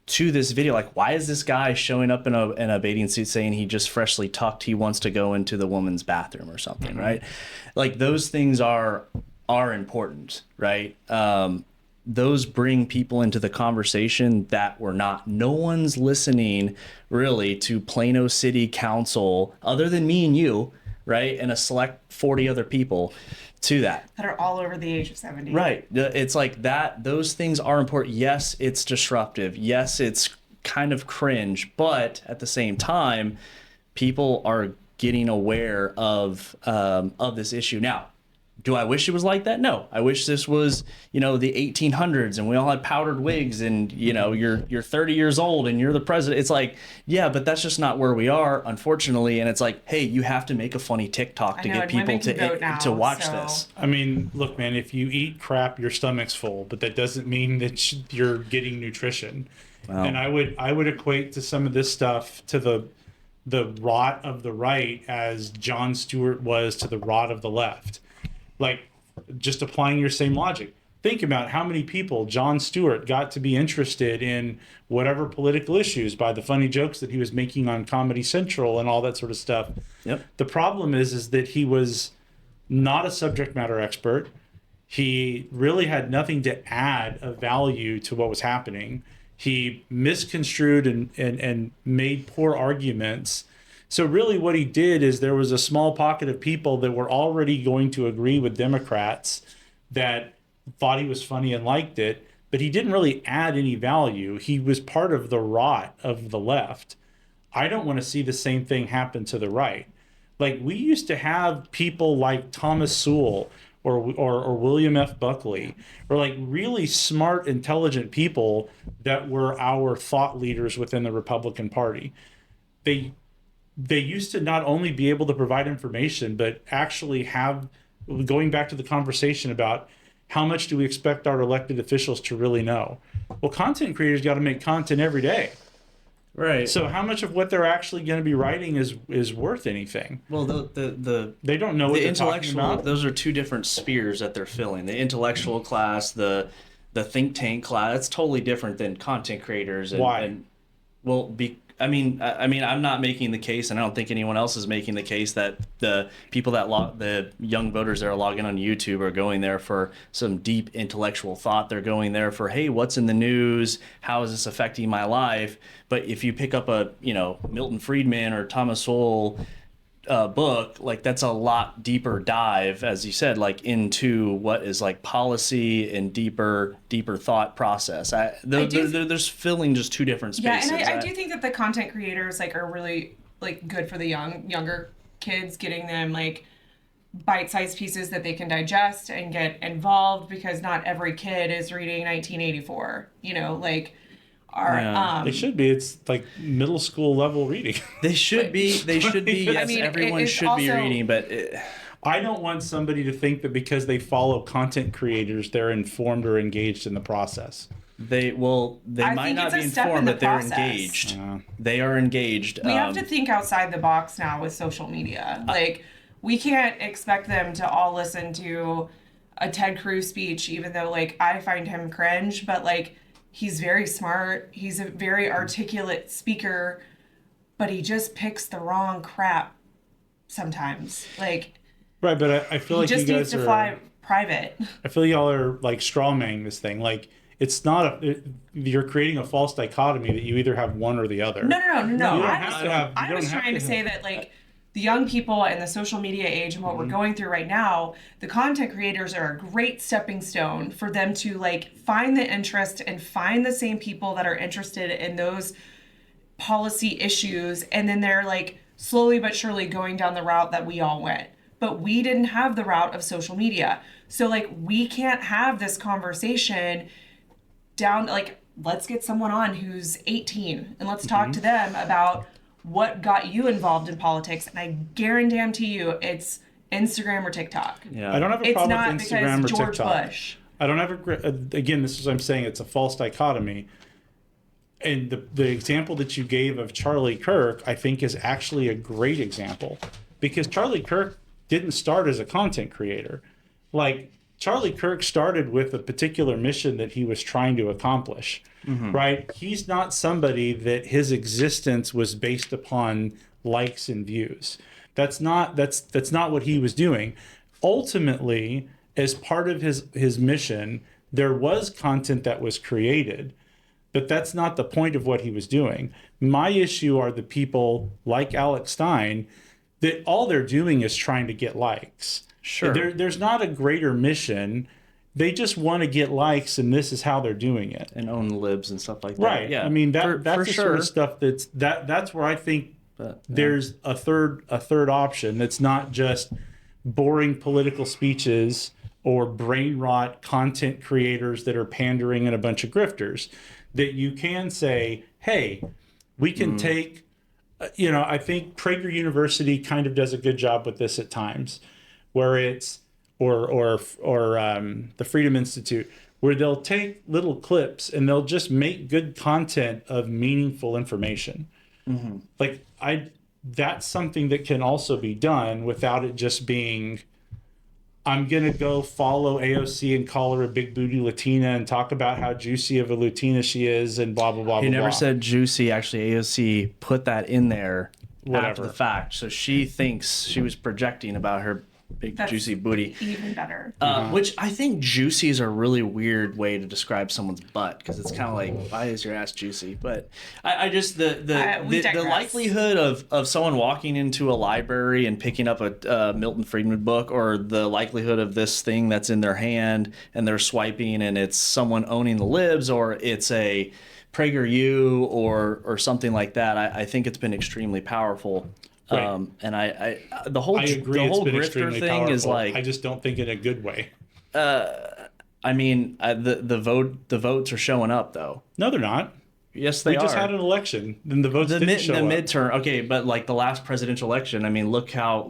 to this video. Like, why is this guy showing up in a bathing suit saying he just freshly tucked, he wants to go into the woman's bathroom or something, right? Like those things are important, right? Those bring people into the conversation that were not. No one's listening really to Plano City Council other than me and you, right? And a select 40 other people to that are all over the age of 70. Right. It's like that. Those things are important. Yes, it's disruptive. Yes, it's kind of cringe, but at the same time, people are getting aware of this issue. Now, do I wish it was like that? No. I wish this was, the 1800s and we all had powdered wigs and, you're 30 years old and you're the president. It's like, yeah, but that's just not where we are, unfortunately. And it's like, hey, you have to make a funny TikTok to get people to watch this. I mean, look, man, if you eat crap, your stomach's full, but that doesn't mean that you're getting nutrition. Wow. And I would equate to some of this stuff to the rot of the right as Jon Stewart was to the rot of the left. Like, just applying your same logic. Think about how many people Jon Stewart got to be interested in whatever political issues by the funny jokes that he was making on Comedy Central and all that sort of stuff. Yep. The problem is that he was not a subject matter expert. He really had nothing to add of value to what was happening. He misconstrued and made poor arguments. So really what he did is there was a small pocket of people that were already going to agree with Democrats that thought he was funny and liked it, but he didn't really add any value. He was part of the rot of the left. I don't want to see the same thing happen to the right. Like, we used to have people like Thomas Sowell or William F. Buckley, or like really smart, intelligent people that were our thought leaders within the Republican Party. They used to not only be able to provide information, but actually have, going back to the conversation about how much do we expect our elected officials to really know? Well, content creators got to make content every day. Right. So how much of what they're actually going to be writing is worth anything? Well, They don't know what the they're talking intellectual, about. those are two different spheres that they're filling. The intellectual class, the think tank class, that's totally different than content creators. Why? I'm not making the case, and I don't think anyone else is making the case that the people the young voters that are logging on YouTube are going there for some deep intellectual thought. They're going there for, hey, what's in the news? How is this affecting my life? But if you pick up a, Milton Friedman or Thomas Sowell book, like that's a lot deeper dive, as you said, like into what is like policy and deeper thought process. There's filling just two different spaces. Yeah, and I do think that the content creators like are really like good for the younger kids, getting them like bite-sized pieces that they can digest and get involved, because not every kid is reading 1984. They should be. It's like middle school level reading. They should be. Yes, everyone should be reading, but I don't want somebody to think that because they follow content creators, they're informed or engaged in the process. They might not be informed, but they're engaged. They are engaged. We have to think outside the box now with social media. We can't expect them to all listen to a Ted Cruz speech, even though I find him cringe, but he's very smart. He's a very articulate speaker, but he just picks the wrong crap sometimes. Right, but I feel like you guys needs to fly private. I feel y'all are strawmanning this thing. It's not you're creating a false dichotomy that you either have one or the other. No. I was trying to say that the young people and the social media age and what we're going through right now, the content creators are a great stepping stone for them to find the interest and find the same people that are interested in those policy issues. And then they're slowly but surely going down the route that we all went. But we didn't have the route of social media. So we can't have this conversation down, let's get someone on who's 18 and let's talk to them about what got you involved in politics. And I guarantee you it's Instagram or TikTok. Yeah. I don't have a problem with Instagram or George TikTok. Bush. I don't have again, this is what I'm saying, it's a false dichotomy. And the example that you gave of Charlie Kirk, I think, is actually a great example, because Charlie Kirk didn't start as a content creator. Charlie Kirk started with a particular mission that he was trying to accomplish, right? He's not somebody that his existence was based upon likes and views. That's not what he was doing. Ultimately, as part of his mission, there was content that was created, but that's not the point of what he was doing. My issue are the people like Alex Stein that all they're doing is trying to get likes. Sure. There's not a greater mission. They just want to get likes, and this is how they're doing it. And own the libs and stuff like that. Right. Yeah. I mean, that's the sort of stuff that's where I think there's a third option that's not just boring political speeches or brain rot content creators that are pandering and a bunch of grifters. That you can say, hey, we can take, I think Prager University kind of does a good job with this at times, where it's or the Freedom Institute, where they'll take little clips and they'll just make good content of meaningful information. That's something that can also be done without it just being, I'm going to go follow AOC and call her a big booty Latina and talk about how juicy of a Latina she is and blah, blah, blah, He blah, never blah. said juicy. Actually, AOC put that in there Whatever. after the fact. So she thinks she was projecting about her big juicy booty. Even better. Which I think juicy is a really weird way to describe someone's butt, because it's kind of like, why is your ass juicy? But I just the likelihood of someone walking into a library and picking up a Milton Friedman book, or the likelihood of this thing that's in their hand and they're swiping and it's someone owning the libs, or it's a PragerU or something like that. I think it's been extremely powerful. Right. And the whole I agree. the It's whole been grifter extremely thing powerful. is like, I just don't think in a good way. I mean, the votes are showing up though. No, they're not. Yes, they We are. just had an election, and the votes didn't show up. Midterm. Okay, but like the last presidential election, I mean, look at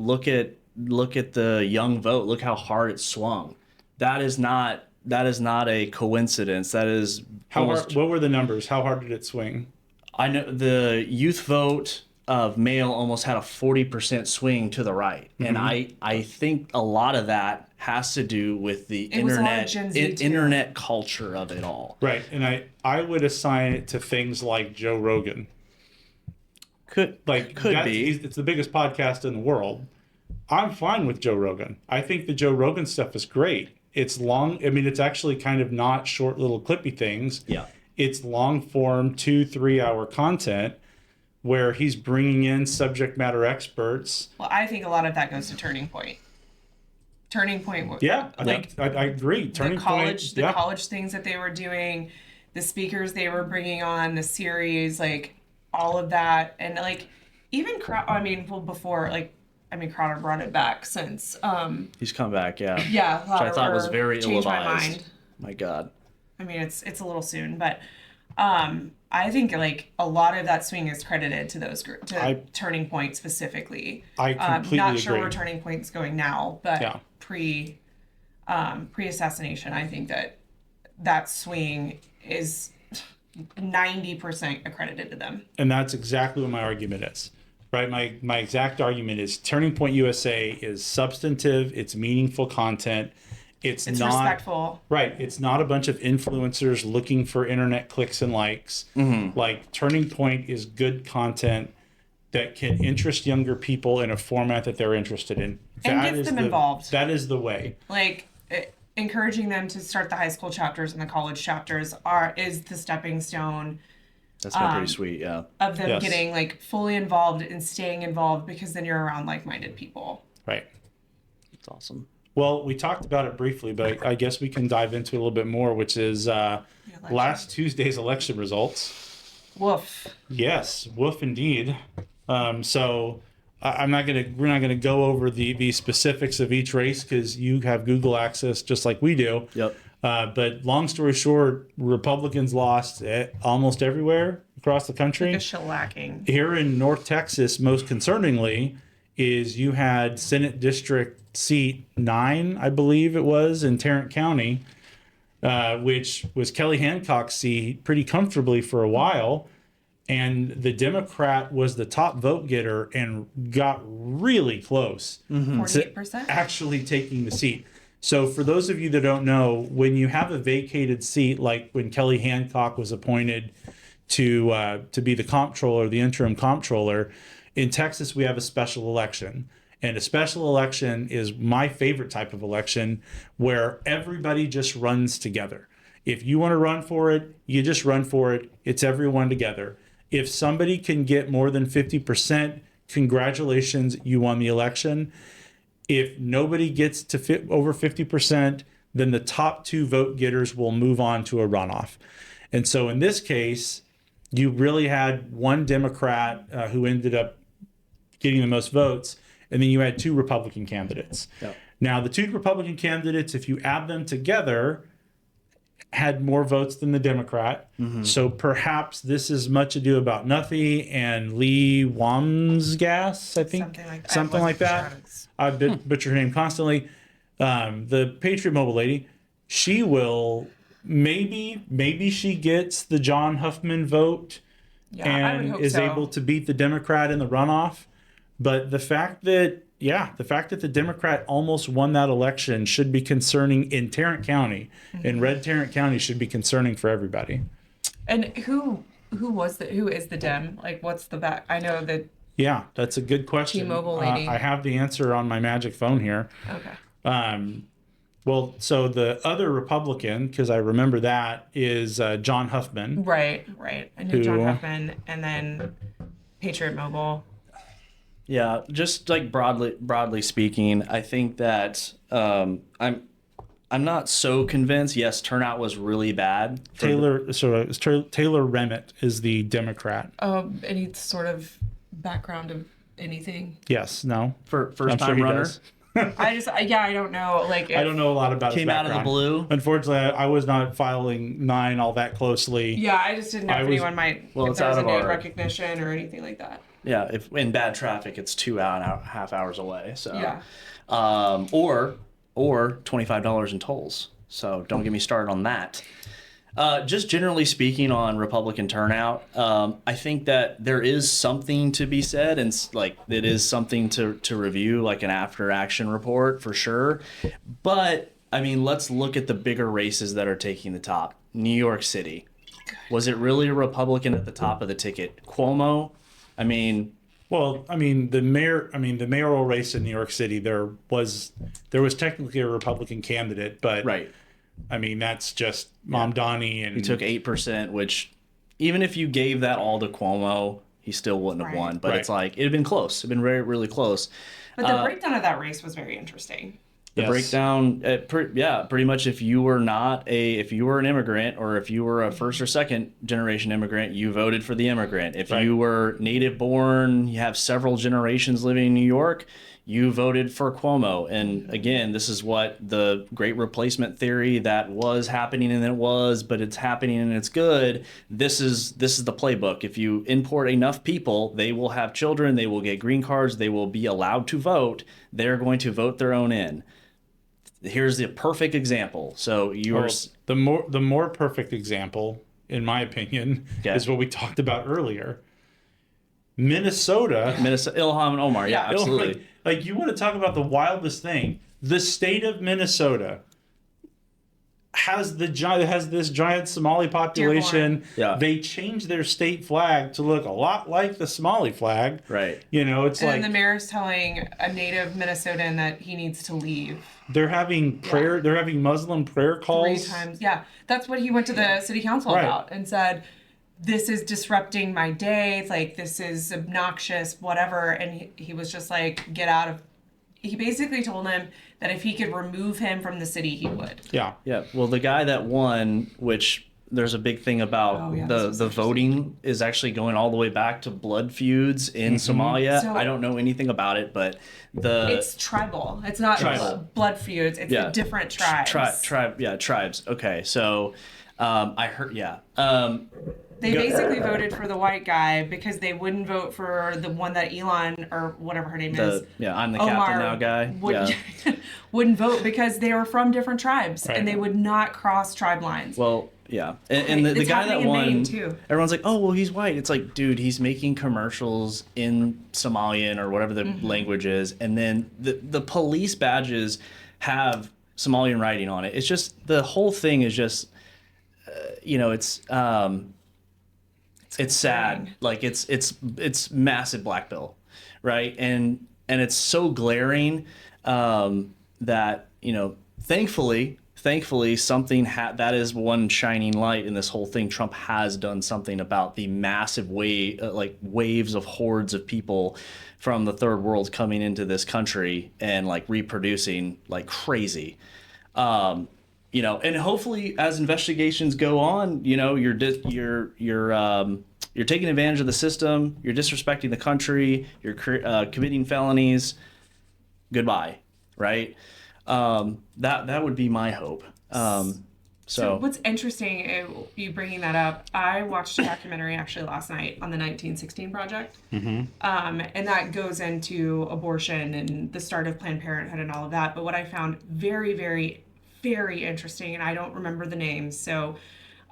the young vote. Look how hard it swung. That is not a coincidence. That is How hard, what were the numbers? How hard did it swing? I know the youth vote of male almost had a 40% swing to the right, and I think a lot of that has to do with the internet culture of it all. Right, and I would assign it to things like Joe Rogan. Could be. It's the biggest podcast in the world. I'm fine with Joe Rogan. I think the Joe Rogan stuff is great. It's long. I mean, it's actually kind of not short little clippy things. Yeah. It's long form 2-3 hour content where he's bringing in subject matter experts. Well, I think a lot of that goes to Turning Point. Turning Point. Yeah, I think I agree. Turning Point. The college things that they were doing, the speakers they were bringing on, the series, like all of that, and like even Crowder brought it back since. He's come back, yeah. Yeah, which I thought was very ill-advised. My mind. My God. I mean, it's a little soon, but I think like a lot of that swing is credited to those Turning Point specifically. I completely not sure agree. where Turning Point's going now, but Yeah. pre-assassination, I think that swing is 90% accredited to them. And that's exactly what my argument is. Right, my exact argument is Turning Point USA is substantive, it's meaningful content, it's not respectful. Right, it's not a bunch of influencers looking for internet clicks and likes. Like Turning Point is good content that can interest younger people in a format that they're interested in. And gets them involved. That is the way. Like encouraging them to start the high school chapters and the college chapters is the stepping stone. That's been pretty sweet, yeah. Of them getting like fully involved and staying involved, because then you're around like-minded people. Right. That's awesome. Well, we talked about it briefly, but I guess we can dive into it a little bit more, which is last Tuesday's election results. Woof. Yes, woof indeed. So we're not gonna go over the specifics of each race because you have Google access just like we do. Yep. But long story short, Republicans lost almost everywhere across the country. Like a shellacking. Here in North Texas, most concerningly, is you had Senate District Seat 9, I believe it was, in Tarrant County, which was Kelly Hancock's seat pretty comfortably for a while. And the Democrat was the top vote getter and got really close 48%. to actually taking the seat. So for those of you that don't know, when you have a vacated seat, like when Kelly Hancock was appointed to be the comptroller, the interim comptroller, in Texas we have a special election. And a special election is my favorite type of election where everybody just runs together. If you want to run for it, you just run for it. It's everyone together. If somebody can get more than 50%, congratulations, you won the election. If nobody gets to over 50%, then the top two vote getters will move on to a runoff. And so in this case, you really had one Democrat who ended up getting the most votes, and then you had two Republican candidates. Yep. Now, the two Republican candidates, if you add them together, had more votes than the Democrat. So perhaps this is much ado about nothing, and Lee Wamsgas, I think. Something like that. I butcher her name constantly. The Patriot Mobile lady, she will maybe she gets the John Huffman vote and is able to beat the Democrat in the runoff. But the fact that the Democrat almost won that election should be concerning in Tarrant County. In Red Tarrant County should be concerning for everybody. And who is the Dem? Like, what's the back? I know that. Yeah, that's a good question. T-Mobile lady. I have the answer on my magic phone here. Okay. Well, so the other Republican, because I remember that, is John Huffman. Right. I knew John Huffman, and then Patriot Mobile. Yeah, just like broadly speaking, I think that I'm not so convinced. Yes, turnout was really bad. Taylor Remmett is the Democrat. Any sort of background of anything? Yes. No. For first I'm sure time he runner. does. I don't know. Like, I don't know a lot about his Came out of the background. blue. Unfortunately, I was not following 9 all that closely. Yeah, I just didn't know if anyone might. Well, if it's there was out a of name our- recognition or anything like that. Yeah, if in bad traffic, it's 2.5 hours away. So Yeah. or $25 in tolls. So don't get me started on that. Just generally speaking on Republican turnout, I think that there is something to be said, and like it is something to review, like an after action report for sure. But I mean, let's look at the bigger races that are taking the top. New York City. Was it really a Republican at the top of the ticket? Cuomo? I mean, Well, the mayoral race in New York City, there was technically a Republican candidate, but right. I mean, that's just Mom Donnie, and He took 8%, which even if you gave that all to Cuomo, he still wouldn't have Right. won. But Right. it's like, it'd been close. It'd been really, really close. But the breakdown of that race was very interesting. The Yes. breakdown, pretty much if you were an immigrant, or if you were a first or second generation immigrant, you voted for the immigrant. If Right. you were native born, you have several generations living in New York, you voted for Cuomo. And again, this is what the great replacement theory that was happening, and it was, but it's happening and it's good. This is the playbook. If you import enough people, they will have children, they will get green cards, they will be allowed to vote. They're going to vote their own in. Here's the perfect example. So the more perfect example, in my opinion, Okay. is what we talked about earlier. Minnesota, Ilhan and Omar, yeah, absolutely. Like you want to talk about the wildest thing? The state of Minnesota has this giant Somali population. Yeah. They changed their state flag to look a lot like the Somali flag. Right. You know, it's And like then the mayor's telling a native Minnesotan that he needs to leave they're having prayer. They're having Muslim prayer calls 3 times. Yeah, that's what he went to the city council Right. about and said, "This is disrupting my day. Like, this is obnoxious, whatever." And he was just like, "Get out of." He basically told him that if he could remove him from the city, he would. Yeah. Yeah. Well, the guy that won, which there's a big thing about Oh, yeah, this was the voting is actually going all the way back to blood feuds in Somalia. So- I don't know anything about it, but It's tribal. It's not Tribal. blood feuds. It's Yeah. the different tribes. Tribes. Okay. So I heard, They basically voted for the white guy because they wouldn't vote for the one that Elon or whatever her name is. I'm the Omar captain now guy. Wouldn't, wouldn't vote because they were from different tribes Right. and they would not cross tribe lines. Well, yeah. And the It's guy that happening in won, Maine, too. everyone's like, oh, well, he's white. It's like, dude, he's making commercials in Somalian or whatever the language is. And then the police badges have Somalian writing on it. It's just, the whole thing is just, it's sad. Like it's massive black bill, right? And it's so glaring that thankfully something that is one shining light in this whole thing. Trump has done something about the massive waves of hordes of people from the third world coming into this country and like reproducing like crazy. And hopefully as investigations go on, you're taking advantage of the system, you're disrespecting the country, you're committing felonies. Goodbye, right? That would be my hope. So what's interesting, you bringing that up, I watched a documentary actually last night on the 1916 Project. And that goes into abortion and the start of Planned Parenthood and all of that. But what I found very, very, very interesting, and I don't remember the names, so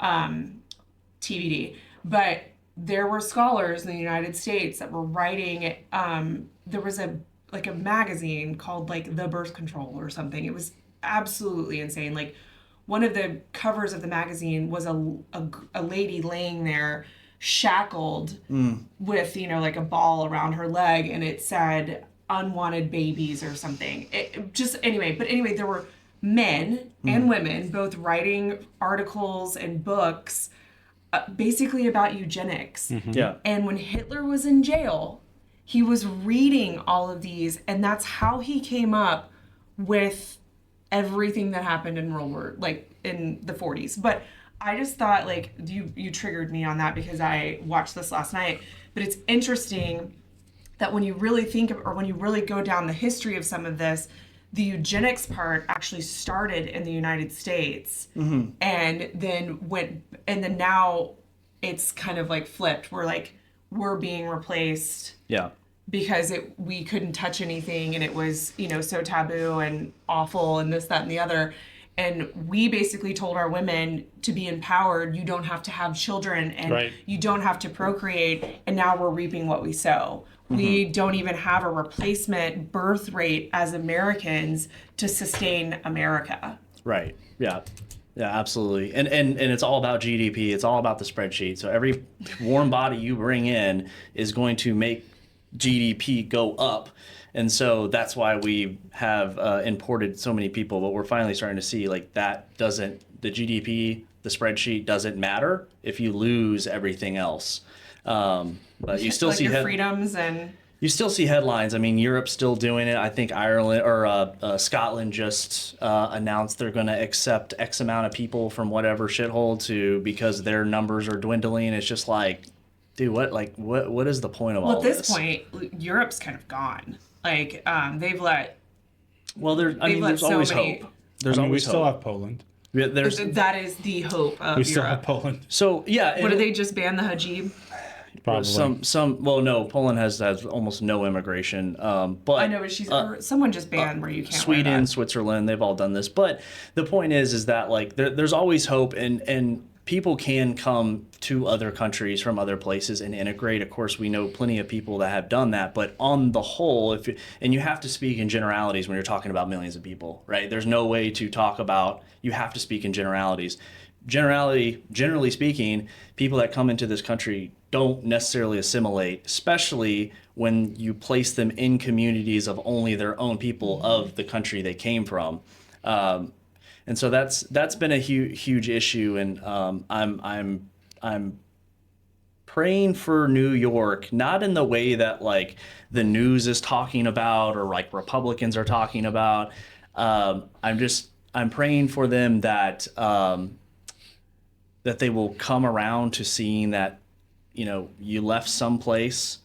TBD, but there were scholars in the United States that were writing, there was a magazine called like The Birth Control or something. It was absolutely insane. Like, one of the covers of the magazine was a lady laying there shackled with, like a ball around her leg, and it said unwanted babies or something. Anyway, there were men and women both writing articles and books basically about eugenics. Yeah. And when Hitler was in jail, he was reading all of these, and that's how he came up with everything that happened in World War, like in the 40s. But I just thought, like, you triggered me on that because I watched this last night. But it's interesting that when you really think of, or when you really go down the history of some of this, the eugenics part actually started in the United States, and then now it's kind of like flipped. We're being replaced. Yeah. Because we couldn't touch anything, and it was, so taboo and awful and this, that, and the other. And we basically told our women to be empowered. You don't have to have children, and you don't have to procreate. And now we're reaping what we sow. We don't even have a replacement birth rate as Americans to sustain America. Right. Yeah. Yeah, absolutely. And it's all about GDP. It's all about the spreadsheet. So every warm body you bring in is going to make GDP go up. And so that's why we have imported so many people. But we're finally starting to see the GDP, the spreadsheet doesn't matter if you lose everything else. But you still see your freedoms and you still see headlines. I mean, Europe's still doing it. I think Ireland or Scotland just announced they're going to accept X amount of people from whatever shithole because their numbers are dwindling. It's just like, dude, what is the point of all this? Well, at this point, Europe's kind of gone. They've let. Well, there's always hope. We still have Poland. Yeah, that is the hope of We still Europe. have Poland. So yeah, What, did they just ban the hijab? Probably. Well, no, Poland has almost no immigration. But I know, but someone just banned where you can't. Sweden, Switzerland, they've all done this. But the point is that there's always hope, and people can come to other countries from other places and integrate. Of course, we know plenty of people that have done that. But on the whole, and you have to speak in generalities when you're talking about millions of people, right? There's no way to talk about. You have to speak in generalities. Generally speaking, people that come into this country don't necessarily assimilate, especially when you place them in communities of only their own people of the country they came from. And so that's been a huge issue, and I'm praying for New York, not in the way that the news is talking about or Republicans are talking about. I'm praying for them that they will come around to seeing that, you left someplace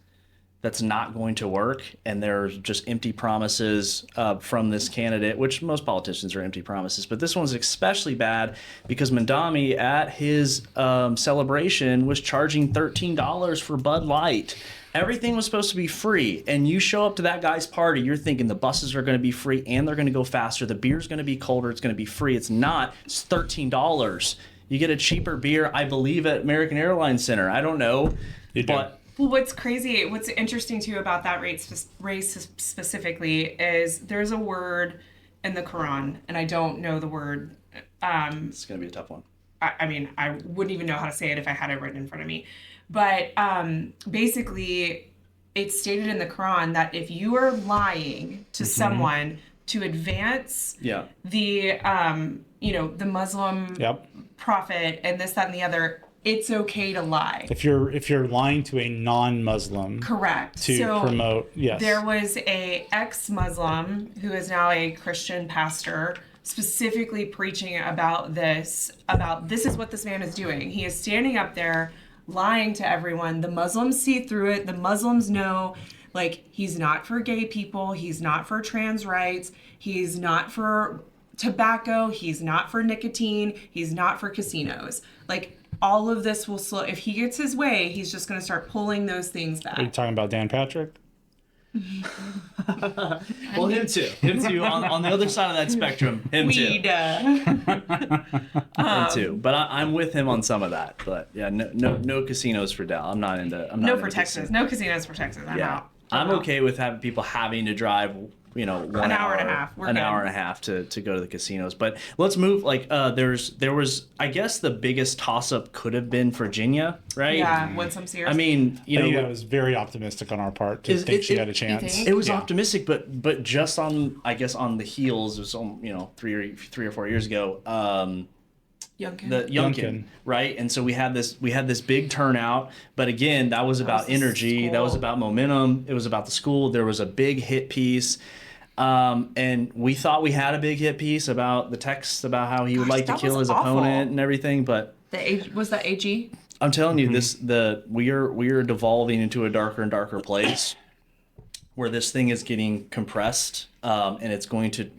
that's not going to work, and there's just empty promises from this candidate, which most politicians are empty promises. But this one's especially bad because Mandami at his celebration was charging $13 for Bud Light. Everything was supposed to be free, and you show up to that guy's party, you're thinking the buses are going to be free and they're going to go faster. The beer's going to be colder. It's going to be free. It's not. It's $13. You get a cheaper beer, I believe, at American Airlines Center. I don't know. Well, what's interesting too about that race specifically is there's a word in the Quran, and I don't know the word. It's going to be a tough one. I mean, I wouldn't even know how to say it if I had it written in front of me. But basically, it's stated in the Quran that if you are lying to someone to advance the the Muslim prophet and this, that, and the other, it's okay to lie. If you're lying to a non-Muslim, correct, to promote, yes. There was a ex-Muslim who is now a Christian pastor specifically preaching about this is what this man is doing. He is standing up there lying to everyone. The Muslims see through it. The Muslims know, he's not for gay people. He's not for trans rights. He's not for tobacco. He's not for nicotine. He's not for casinos. All of this will slow. If he gets his way, he's just going to start pulling those things back. Are you talking about Dan Patrick? Well, him too. On the other side of that spectrum. Him Weed. too. Him too. But I'm with him on some of that. But yeah, no casinos for Dal. I'm not into. No for Texas. No casinos for Texas. I'm out. I'm okay with having people having to drive. An hour and a half. Hour and a half to go to the casinos. But let's move. There was, I guess, the biggest toss up could have been Virginia, right? Yeah, win some series. I mean, that was very optimistic on our part to think she had a chance. It was optimistic, but just on the heels of some 3 or 4 years ago. Youngkin, right? And so we had this big turnout, but again, that was about energy, that was about momentum, it was about the school. There was a big hit piece, and we thought we had a big hit piece about the text about how he would like to kill his opponent and everything, but was that AG? I'm telling you, we are devolving into a darker and darker place. where this thing is getting compressed, and it's going to,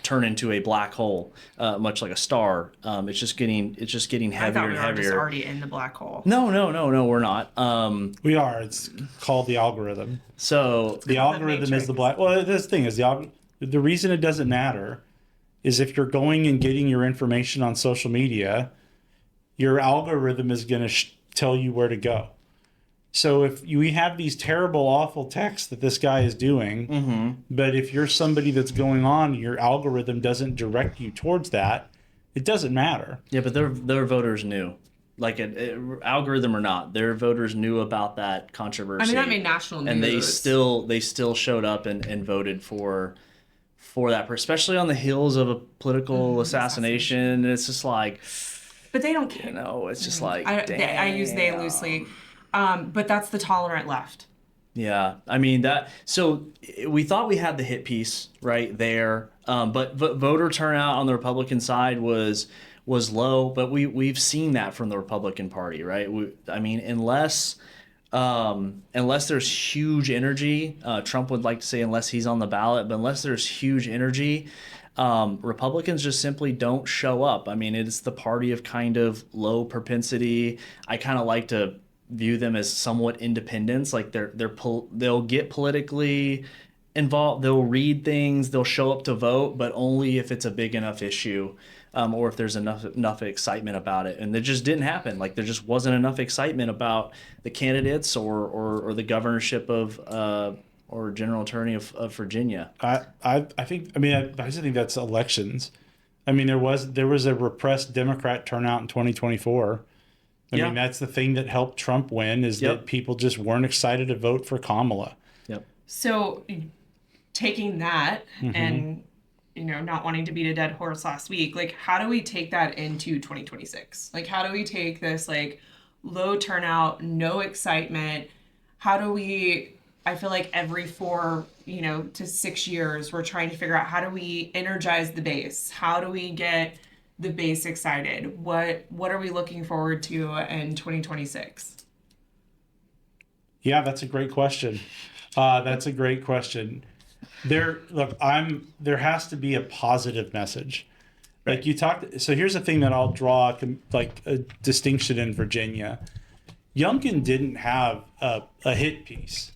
turn into a black hole, much like a star. It's just getting I heavier thought we and were just heavier. already in the black hole. No, we're not. We are. It's called the algorithm. So The algorithm is the black. Well, this thing is the reason it doesn't matter is if you're going and getting your information on social media, your algorithm is going to tell you where to go. So if we have these terrible, awful texts that this guy is doing, but if you're somebody that's going on, your algorithm doesn't direct you towards that, it doesn't matter. yeah, but their voters knew, like algorithm or not, their voters knew about that controversy. I mean, that made national news. And they still showed up and voted for that, especially on the heels of a political assassination. And it's just like, but they don't care. it's just like, I use they loosely. But that's the tolerant left. Yeah, I mean so we thought we had the hit piece right there, but voter turnout on the Republican side was low, but we've seen that from the Republican Party, right? Unless there's huge energy, Trump would like to say unless he's on the ballot, but unless there's huge energy, Republicans just simply don't show up. I mean, it's the party of kind of low propensity. I kind of like to view them as somewhat independents. Like they'll get politically involved, they'll read things, they'll show up to vote, but only if it's a big enough issue, or if there's enough excitement about it. And it just didn't happen. Like there just wasn't enough excitement about the candidates or the governorship of or general attorney of Virginia. I think that's elections. I mean, there was a repressed Democrat turnout in 2024. I mean, that's the thing that helped Trump win is that people just weren't excited to vote for Kamala. Yep. So taking that and, not wanting to beat a dead horse last week, like, how do we take that into 2026? Like, how do we take this, like, low turnout, no excitement? How do we, I feel like every 4, to 6 years, we're trying to figure out how do we energize the base? How do we get the base excited? What are we looking forward to in 2026? Yeah, that's a great question. There has to be a positive message. Like you talked. So here's the thing that I'll draw like a distinction in Virginia. Youngkin didn't have a hit piece.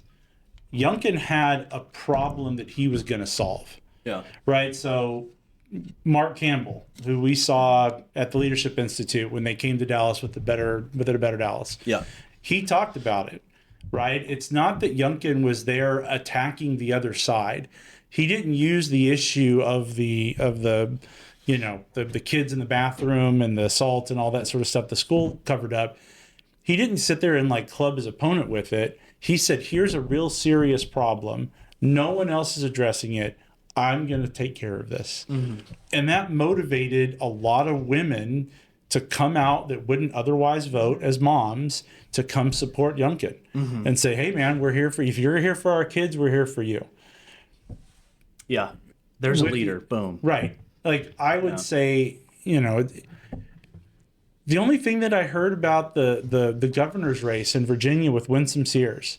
Youngkin had a problem that he was going to solve. Yeah. Right. So Mark Campbell, who we saw at the Leadership Institute when they came to Dallas with a better Dallas. Yeah. He talked about it, right? It's not that Youngkin was there attacking the other side. He didn't use the issue of the kids in the bathroom and the assault and all that sort of stuff the school covered up. He didn't sit there and like club his opponent with it. He said, here's a real serious problem. No one else is addressing it. I'm going to take care of this. Mm-hmm. And that motivated a lot of women to come out that wouldn't otherwise vote as moms to come support Youngkin and say, hey, man, we're here for you. If you're here for our kids, we're here for you. Yeah. There's a leader. Boom. Right. Like I would say, the only thing that I heard about the governor's race in Virginia with Winsome Sears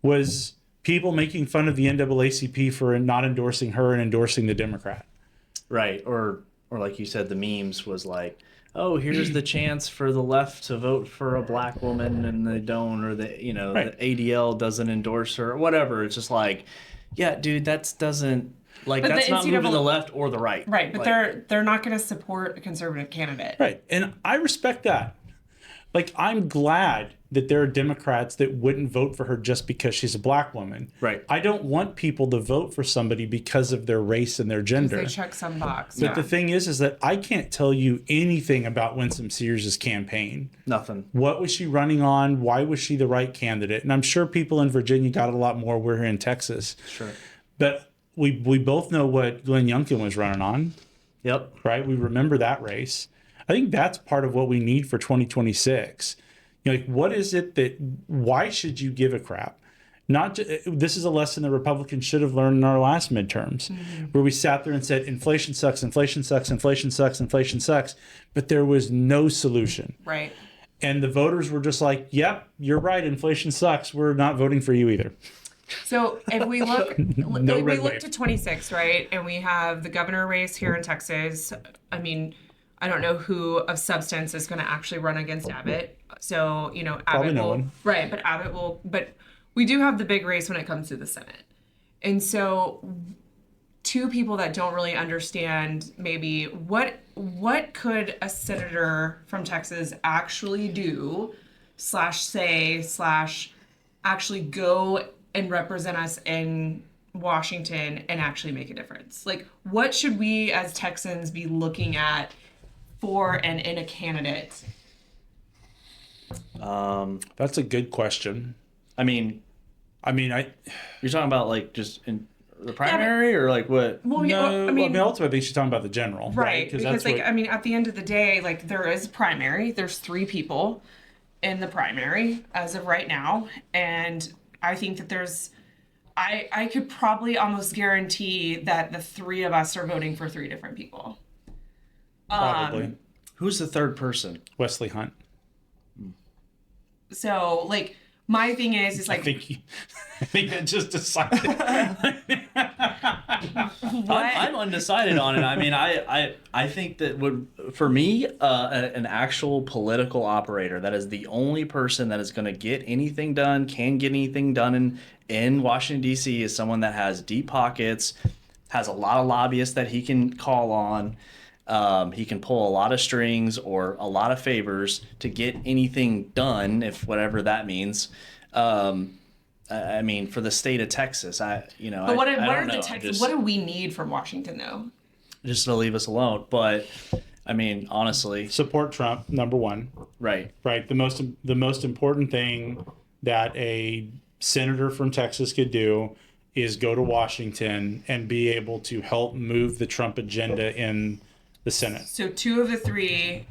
was people making fun of the NAACP for not endorsing her and endorsing the Democrat. Right. Or like you said, the memes was like, oh, here's the chance for the left to vote for a black woman and they don't, or the ADL doesn't endorse her or whatever. It's just like, yeah, dude, that's not moving the left or the right. Right. But they're not going to support a conservative candidate. Right. And I respect that. Like, I'm glad that there are Democrats that wouldn't vote for her just because she's a black woman. Right. I don't want people to vote for somebody because of their race and their gender. They check some box. But the thing is that I can't tell you anything about Winsome Sears' campaign. Nothing. What was she running on? Why was she the right candidate? And I'm sure people in Virginia got it a lot more. We're here in Texas. Sure. But we both know what Glenn Youngkin was running on. Yep. Right? We remember that race. I think that's part of what we need for 2026. What is it why should you give a crap? This is a lesson that Republicans should have learned in our last midterms, where we sat there and said, inflation sucks, inflation sucks, inflation sucks, inflation sucks, but there was no solution. Right. And the voters were just like, yep, you're right, inflation sucks. We're not voting for you either. So if we look, No we red look wave. to 26, right? And we have the governor race here in Texas. I mean, I don't know who of substance is going to actually run against Abbott. So, you know, Probably Abbott no will, one. right, but Abbott will, but we do have the big race when it comes to the Senate. And so two people that don't really understand maybe what could a senator from Texas actually do /say actually go and represent us in Washington and actually make a difference. Like, what should we as Texans be looking at for and in a candidate? That's a good question. I mean, you're talking about like just in the primary or like what? Well, No, I mean, ultimately, she's talking about the general, right? Because that's like, what, I mean, at the end of the day, like there is a primary. There's 3 people in the primary as of right now, and I think that there's, I could probably almost guarantee that the 3 of us are voting for 3 different people. probably Who's the third person? Wesley Hunt. So like my thing is I like think I just decided. I'm undecided on it. I mean, I think that would, for me, an actual political operator that is the only person that is going to get anything done, can get anything done in Washington D.C. is someone that has deep pockets, has a lot of lobbyists that he can call on. He can pull a lot of strings or a lot of favors to get anything done, if whatever that means. I mean, for the state of Texas, what do we need from Washington though? Just to leave us alone. But I mean, honestly, Support Trump, number one. right. The most important thing that a senator from Texas could do is go to Washington and be able to help move the Trump agenda in the Senate. So 2 of the 3.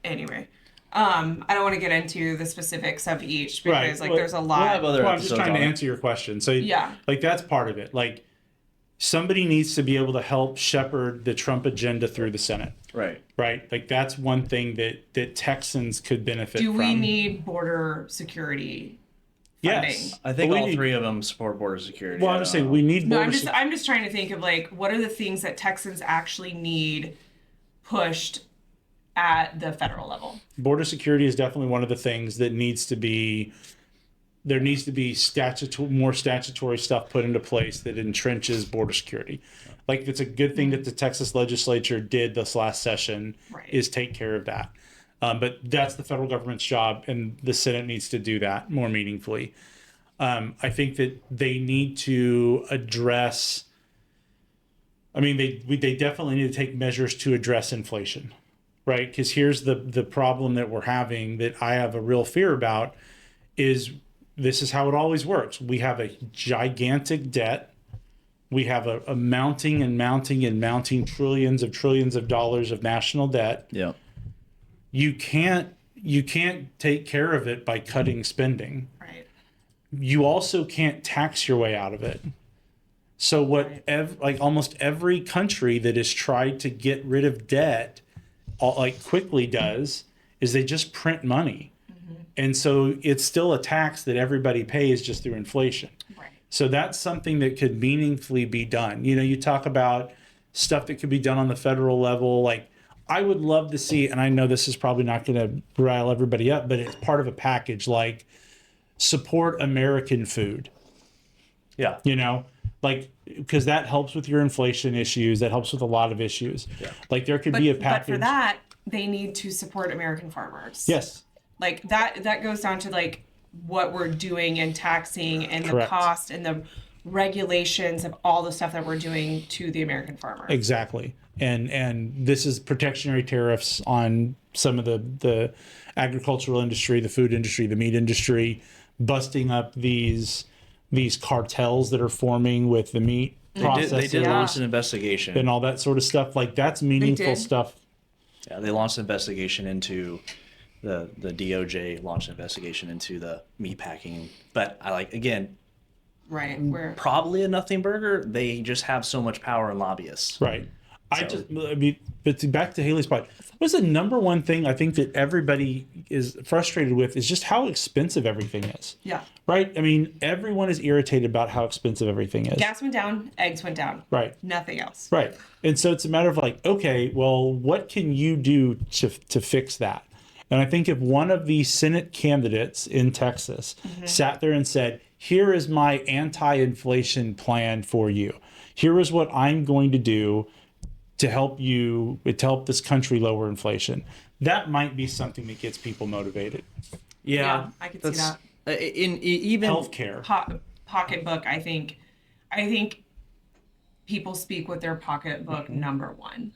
Anyway, I don't want to get into the specifics of each because Right. like Well, there's a lot. have other I'm just episodes trying to on it. answer your question. So Yeah. like that's part of it. Like somebody needs to be able to help shepherd the Trump agenda through the Senate. Right. Right? Like that's one thing that Texans could benefit Do from. we need border security funding? Yes. I think But we all need- 3 of them support border security. Well, I I'm don't just saying know. we need No, border I'm just trying to think of like what are the things that Texans actually need pushed at the federal level. border security is definitely one of the things that needs to be. There needs to be more statutory stuff put into place that entrenches border security. Like it's a good thing that the Texas legislature did this last session, Right. is take care of that. But that's the federal government's job, and the Senate needs to do that more meaningfully. I think that they need to address. I mean, they definitely need to take measures to address inflation, right? Because here's the problem that we're having that I have a real fear about is this is how it always works. We have a gigantic debt. We have a mounting and mounting and mounting trillions of dollars of national debt. Yeah. You can't take care of it by cutting spending. Right. You also can't tax your way out of it. So like almost every country that has tried to get rid of debt, like quickly does, is they just print money. And so it's still a tax that everybody pays just through inflation. Right. So that's something that could meaningfully be done. You know, you talk about stuff that could be done on the federal level. Like I would love to see, and I know this is probably not going to rile everybody up, but it's part of a package like support American food. Yeah. You know, like because that helps with your inflation issues. That helps with a lot of issues. Yeah. Like there could be a package. But for that, they need to support American farmers. Yes. Like that goes down to like what we're doing and taxing and Correct. the cost and the regulations of all the stuff that we're doing to the American farmer. Exactly. And this is protectionary tariffs on some of the agricultural industry, the food industry, the meat industry, busting up these cartels that are forming with the meat processing They did launch an investigation. and all that sort of stuff. Like that's meaningful did? stuff. Yeah, they launched an investigation into the DOJ launched an investigation into the meat packing. But I again, Right. Where probably a nothing burger. They just have so much power and lobbyists. Right. I mean, but back to Haley's point, what's the number one thing I think that everybody is frustrated with is just how expensive everything is. Yeah. Right? I mean, everyone is irritated about how expensive everything is. Gas went down, eggs went down. Right. Nothing else. Right. And so it's a matter of like, okay, well, what can you do to fix that? And I think if one of the Senate candidates in Texas sat there and said, here is my anti-inflation plan for you. Here is what I'm going to do to help this country lower inflation. That might be something that gets people motivated. Yeah, I could see that. In even Healthcare. Pocketbook, I think people speak with their pocketbook number one.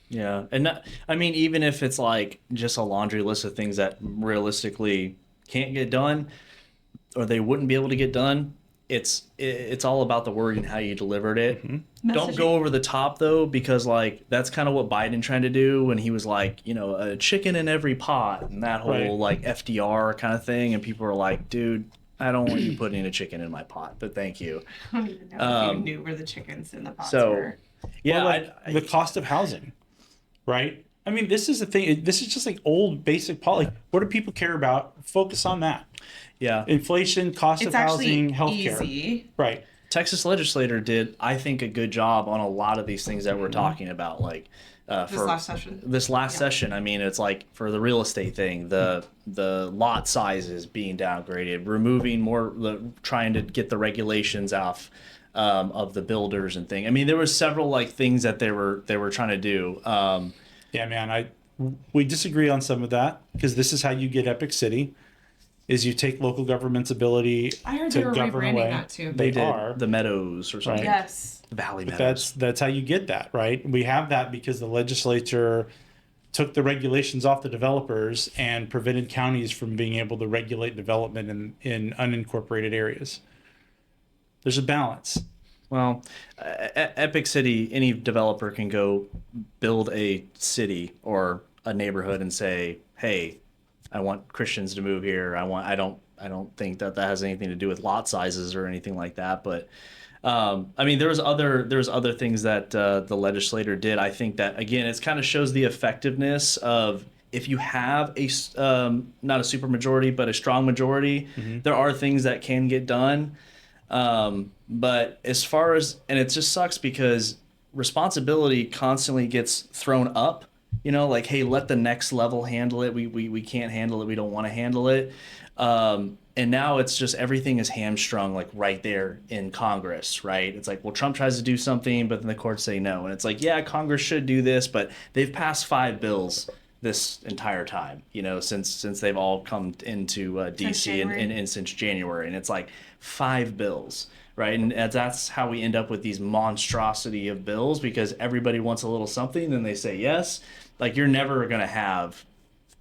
Yeah, and I mean, even if it's like just a laundry list of things that realistically can't get done, or they wouldn't be able to get done, it's all about the word and how you delivered it. Don't go over the top though, because like that's kind of what Biden tried to do when he was like, a chicken in every pot and that whole like FDR kind of thing, and people are like, dude, I don't want you putting a chicken in my pot, but thank you. I don't even know if you knew where the chickens in the pots So, were. yeah, Or like the cost of housing, right? I mean, this is the thing. This is just like old basic policy. What do people care about? Focus on that. Yeah. Inflation, cost of housing, healthcare. Easy. Right. Texas legislator did, I think, a good job on a lot of these things that we're talking about, like for last session. This last session, I mean, it's like for the real estate thing, the lot sizes being downgraded, removing trying to get the regulations off of the builders and thing. I mean, there were several like things that they were trying to do. Yeah, man. We disagree on some of that because this is how you get Epic City. Is you take local government's ability I heard to they were govern rebranding away. that too. They did are. the Meadows or something. Right. Yes. The Valley But Meadows. that's how you get that, right? We have that because the legislature took the regulations off the developers and prevented counties from being able to regulate development in unincorporated areas. There's a balance. Well, Epic City, any developer can go build a city or a neighborhood and say, "Hey, I want Christians to move here. I don't think that has anything to do with lot sizes or anything like that." But I mean, there's other things that the legislator did. I think that again, it kind of shows the effectiveness of if you have a not a super majority but a strong majority, there are things that can get done. But as far as, and it just sucks because responsibility constantly gets thrown up, like, hey, let the next level handle it. We can't handle it. We don't want to handle it. And now it's just everything is hamstrung like right there in Congress, right? It's like, well, Trump tries to do something, but then the courts say no. And it's like, yeah, Congress should do this, but they've passed 5 bills this entire time, since they've all come into DC and since January. And it's like 5 bills, right? And that's how we end up with these monstrosity of bills because everybody wants a little something, then they say yes. Like you're never going to have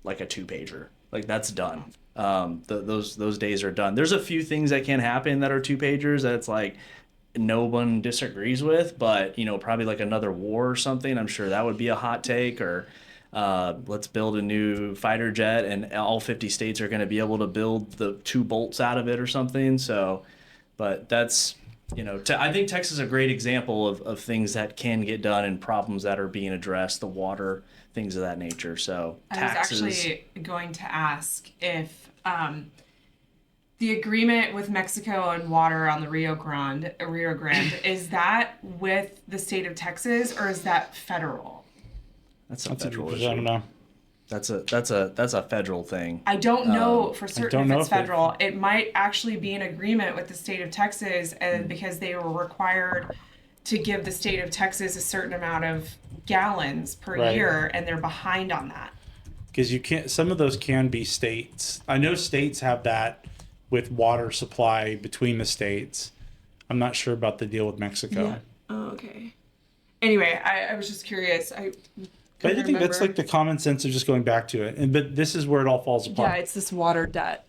like a 2-pager. Like that's done. Those days are done. There's a few things that can happen that are 2-pagers that it's like no one disagrees with, but probably like another war or something. I'm sure that would be a hot take, or let's build a new fighter jet and all 50 states are going to be able to build the 2 bolts out of it or something. So, but that's, I think Texas is a great example of things that can get done and problems that are being addressed, the water, things of that nature. So taxes. I was actually going to ask if the agreement with Mexico on water on the Rio Grande, is that with the state of Texas or is that federal? That's a federal issue. I don't know. That's a federal thing. I don't know for certain if it's federal. It It might actually be an agreement with the state of Texas, and because they were required to give the state of Texas a certain amount of gallons per year, and they're behind on that. Because you can't. Some of those can be states. I know states have that with water supply between the states. I'm not sure about the deal with Mexico. Yeah. Oh, okay. Anyway, I was just curious. But I think that's like the common sense of just going back to it. But this is where it all falls apart. Yeah, it's this water debt.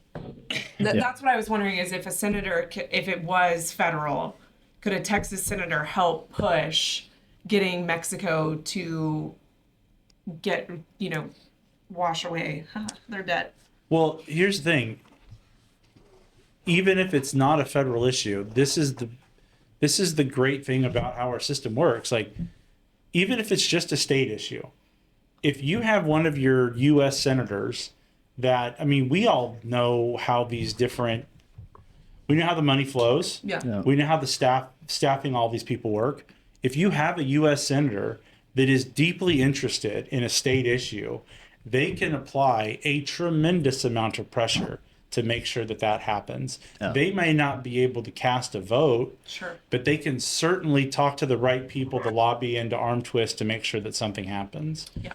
That's what I was wondering is if a senator, if it was federal, could a Texas senator help push getting Mexico to get, wash away their debt? Well, here's the thing. Even if it's not a federal issue, this is the great thing about how our system works. Like, even if it's just a state issue, if you have one of your U.S. senators that, I mean, we all know how these different, we know how the money flows. Yeah. We know how the staffing all these people work. If you have a U.S. senator that is deeply interested in a state issue, they can apply a tremendous amount of pressure to make sure that that happens. Yeah. They may not be able to cast a vote, Sure. but they can certainly talk to the right people to lobby and to arm twist to make sure that something happens. Yeah.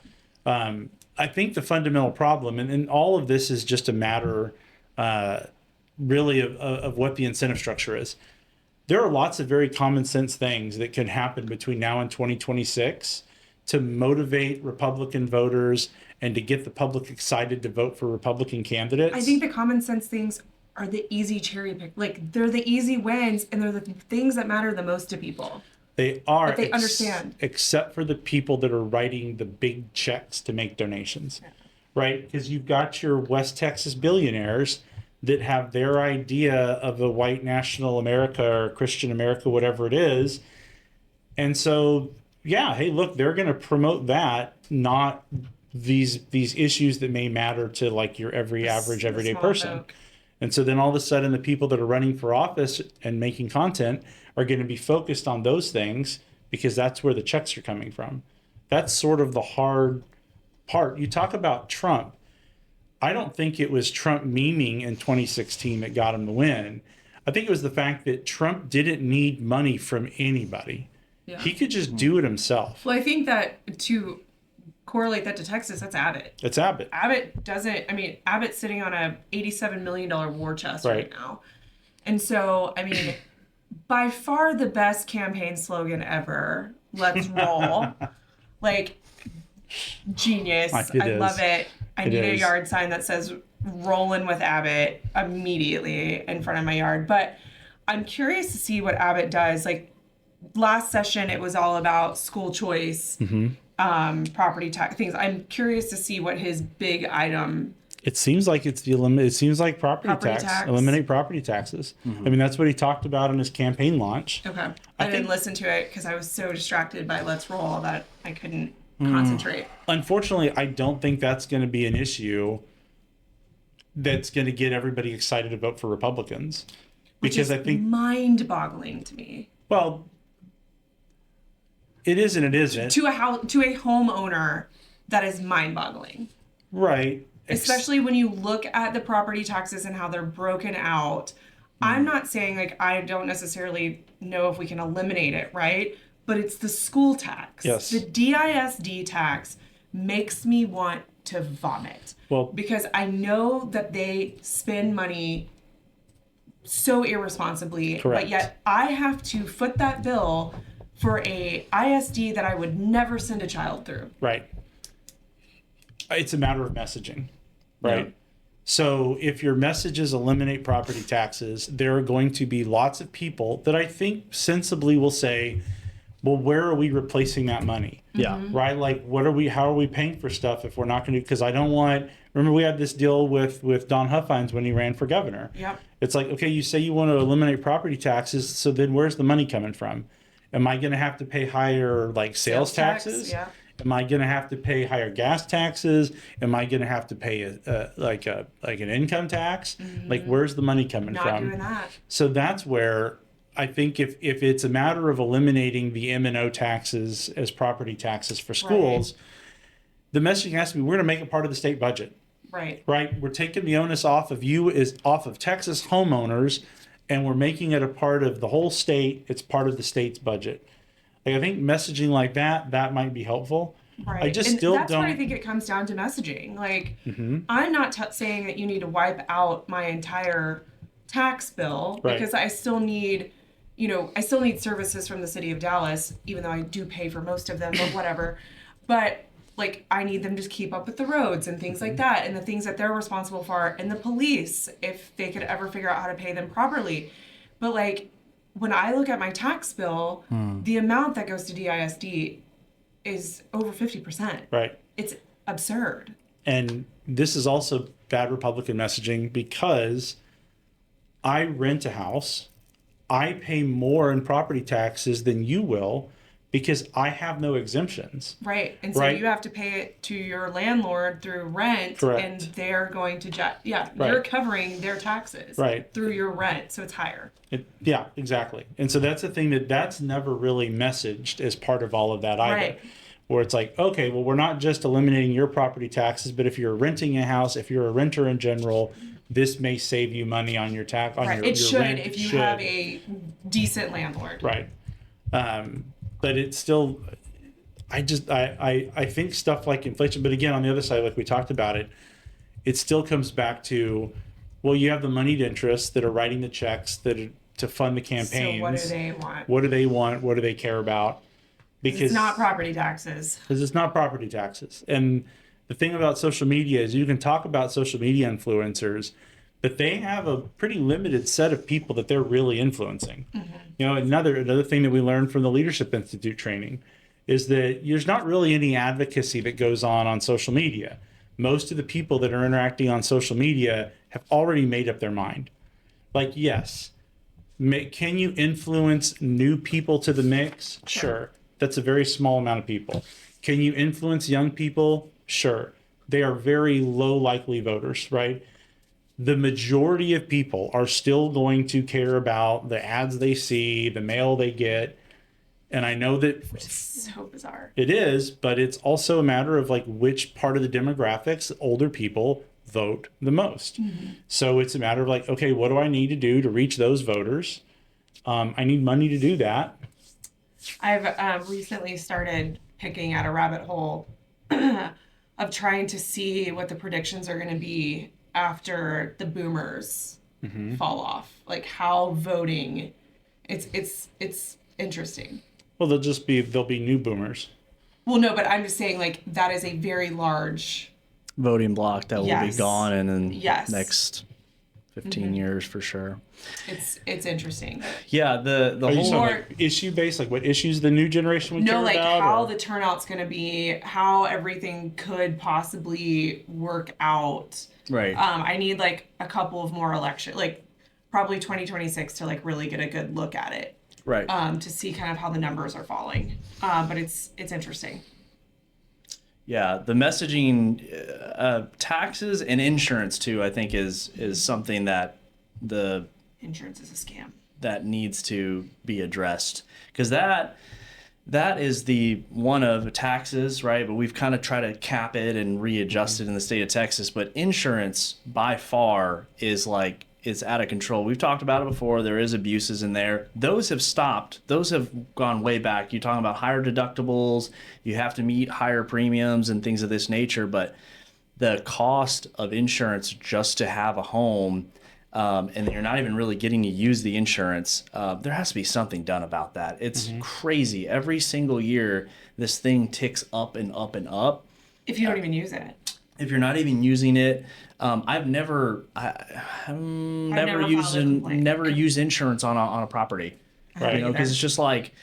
I think the fundamental problem, and all of this is just a matter really of what the incentive structure is. There are lots of very common sense things that can happen between now and 2026 to motivate Republican voters and to get the public excited to vote for Republican candidates. I think the common sense things are the easy cherry pick. Like, they're the easy wins, and they're the things that matter the most to people. They are. That they understand. Except for the people that are writing the big checks to make donations, right? Because you've got your West Texas billionaires that have their idea of a white national America or Christian America, whatever it is. And so, yeah, hey, look, they're going to promote that, not these issues that may matter to like your everyday person. Folk. And so then all of a sudden the people that are running for office and making content are going to be focused on those things because that's where the checks are coming from. That's sort of the hard part. You talk about Trump. I don't think it was Trump memeing in 2016 that got him the win. I think it was the fact that Trump didn't need money from anybody. Yeah. He could just do it himself. Well, I think that to correlate that to Texas, that's Abbott. It's Abbott. Abbott doesn't, I mean, Abbott's sitting on a $87 million war chest right now. And so, I mean, by far the best campaign slogan ever, let's roll. Like, genius. I love it. I need a yard sign that says rolling with Abbott immediately in front of my yard. But I'm curious to see what Abbott does. Like, last session, it was all about school choice, property tax things. I'm curious to see what his big item. It seems like it's it seems like property tax. Eliminate property taxes. I mean, that's what he talked about in his campaign launch. Okay. I didn't listen to it because I was so distracted by Let's Roll that I couldn't concentrate. Unfortunately, I don't think that's going to be an issue that's going to get everybody excited to vote for Republicans. Because I think mind-boggling to me. Well, it is and it isn't. To a homeowner, that is mind-boggling. Right. Especially when you look at the property taxes and how they're broken out. I'm not saying, like, I don't necessarily know if we can eliminate it, right? But it's the school tax. Yes. The DISD tax makes me want to vomit. Well, because I know that they spend money so irresponsibly. Correct. But yet I have to foot that bill for a ISD that I would never send a child through. Right. It's a matter of messaging, right? Yeah. So if your messages eliminate property taxes, there are going to be lots of people that I think sensibly will say, well, where are we replacing that money? Yeah. Right? Like, how are we paying for stuff if we're not going to, because I don't want, remember we had this deal with Don Huffines when he ran for governor. Yep. It's like, okay, you say you want to eliminate property taxes, so then where's the money coming from? Am I going to have to pay higher, like, sales taxes? Yeah. Am I going to have to pay higher gas taxes? Am I going to have to pay an income tax? Like, where's the money coming from? Not doing that. So that's where I think if it's a matter of eliminating the M&O taxes as property taxes for schools, the messaging has to be, we're going to make it part of the state budget. Right. Right. We're taking the onus off of Texas homeowners, and we're making it a part of the whole state. It's part of the state's budget. Like, I think messaging like that might be helpful. Right. I just and still that's don't. where I think it comes down to messaging. Like, I'm not saying that you need to wipe out my entire tax bill, because I still need, services from the city of Dallas, even though I do pay for most of them, but whatever. But, like, I need them to keep up with the roads and things like that, and the things that they're responsible for, and the police, if they could ever figure out how to pay them properly. But, like, when I look at my tax bill, the amount that goes to DISD is over 50%. Right. It's absurd. And this is also bad Republican messaging, because I rent a house. I pay more in property taxes than you will, because I have no exemptions. Right. And so Right. you have to pay it to your landlord through rent. Correct. And they're going to, you're Right. covering their taxes Right. through your rent. So it's higher. Yeah, exactly. And so that's the thing that's never really messaged as part of all of that either. Right. Where it's like, okay, well, we're not just eliminating your property taxes, but if you're renting a house, if you're a renter in general, this may save you money on your tax. Right. Your It should rent. if you have a decent landlord. Right. But it's still, I think stuff like inflation, but again, on the other side, like we talked about it still comes back to, well, you have the moneyed interests that are writing the checks to fund the campaigns. So what do they want? What do they want? What do they care about? Because it's not property taxes. Because it's not property taxes. And the thing about social media is you can talk about social media influencers, but they have a pretty limited set of people that they're really influencing. You know, another thing that we learned from the Leadership Institute training is that there's not really any advocacy that goes on social media. Most of the people that are interacting on social media have already made up their mind. Like, yes, can you influence new people to the mix? Sure. That's a very small amount of people. Can you influence young people? Sure. They are very low likely voters, right? The majority of people are still going to care about the ads they see, the mail they get. And I know that It's so bizarre. it is, but it's also a matter of like which part of the demographics older people vote the most. So it's a matter of like, okay, what do I need to do to reach those voters? I need money to do that. I've recently started picking at a rabbit hole of trying to see what the predictions are going to be after the boomers fall off. Like how voting, it's interesting. Well, there'll be new boomers. Well, no, but I'm just saying like that is a very large voting block that will be Yes. gone in the Yes. next 15 years for sure. It's interesting. Yeah, the Are you whole talking like issue based, like what issues the new generation would care No, like about? how or- the turnout's going to be, how everything could possibly work out. right. I need like a couple of more election, like probably 2026 to like really get a good look at it. right. To see kind of how the numbers are falling. But it's interesting. Yeah, the messaging, taxes and insurance too, I think is something that Insurance is a scam. that needs to be addressed, because that is the one of taxes, right? But we've kind of tried to cap it and readjust it in the state of Texas. But insurance by far is like, it's out of control. We've talked about it before. There is abuses in there. Those have stopped. Those have gone way back. You're talking about higher deductibles. You have to meet higher premiums and things of this nature. But the cost of insurance just to have a home, and you're not even really getting to use the insurance, there has to be something done about that. It's crazy. Every single year, this thing ticks up and up and up. If you don't even use it. If you're not even using it, I've never never filed a complaint. never used insurance on a property, Right. you know, because it's just like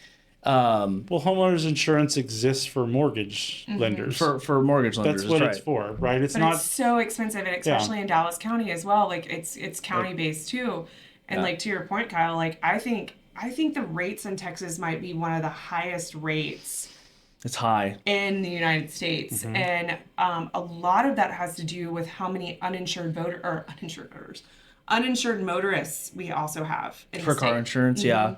Well, homeowners insurance exists for mortgage lenders. for mortgage lenders. That's what right. it's for, right? It's But not. it's so expensive, and especially in Dallas County as well. Like it's county based too. And like to your point, Kyle, like I think the rates in Texas might be one of the highest rates It's high. in the United States, and a lot of that has to do with how many uninsured motorists we also have in For the car state. insurance, yeah,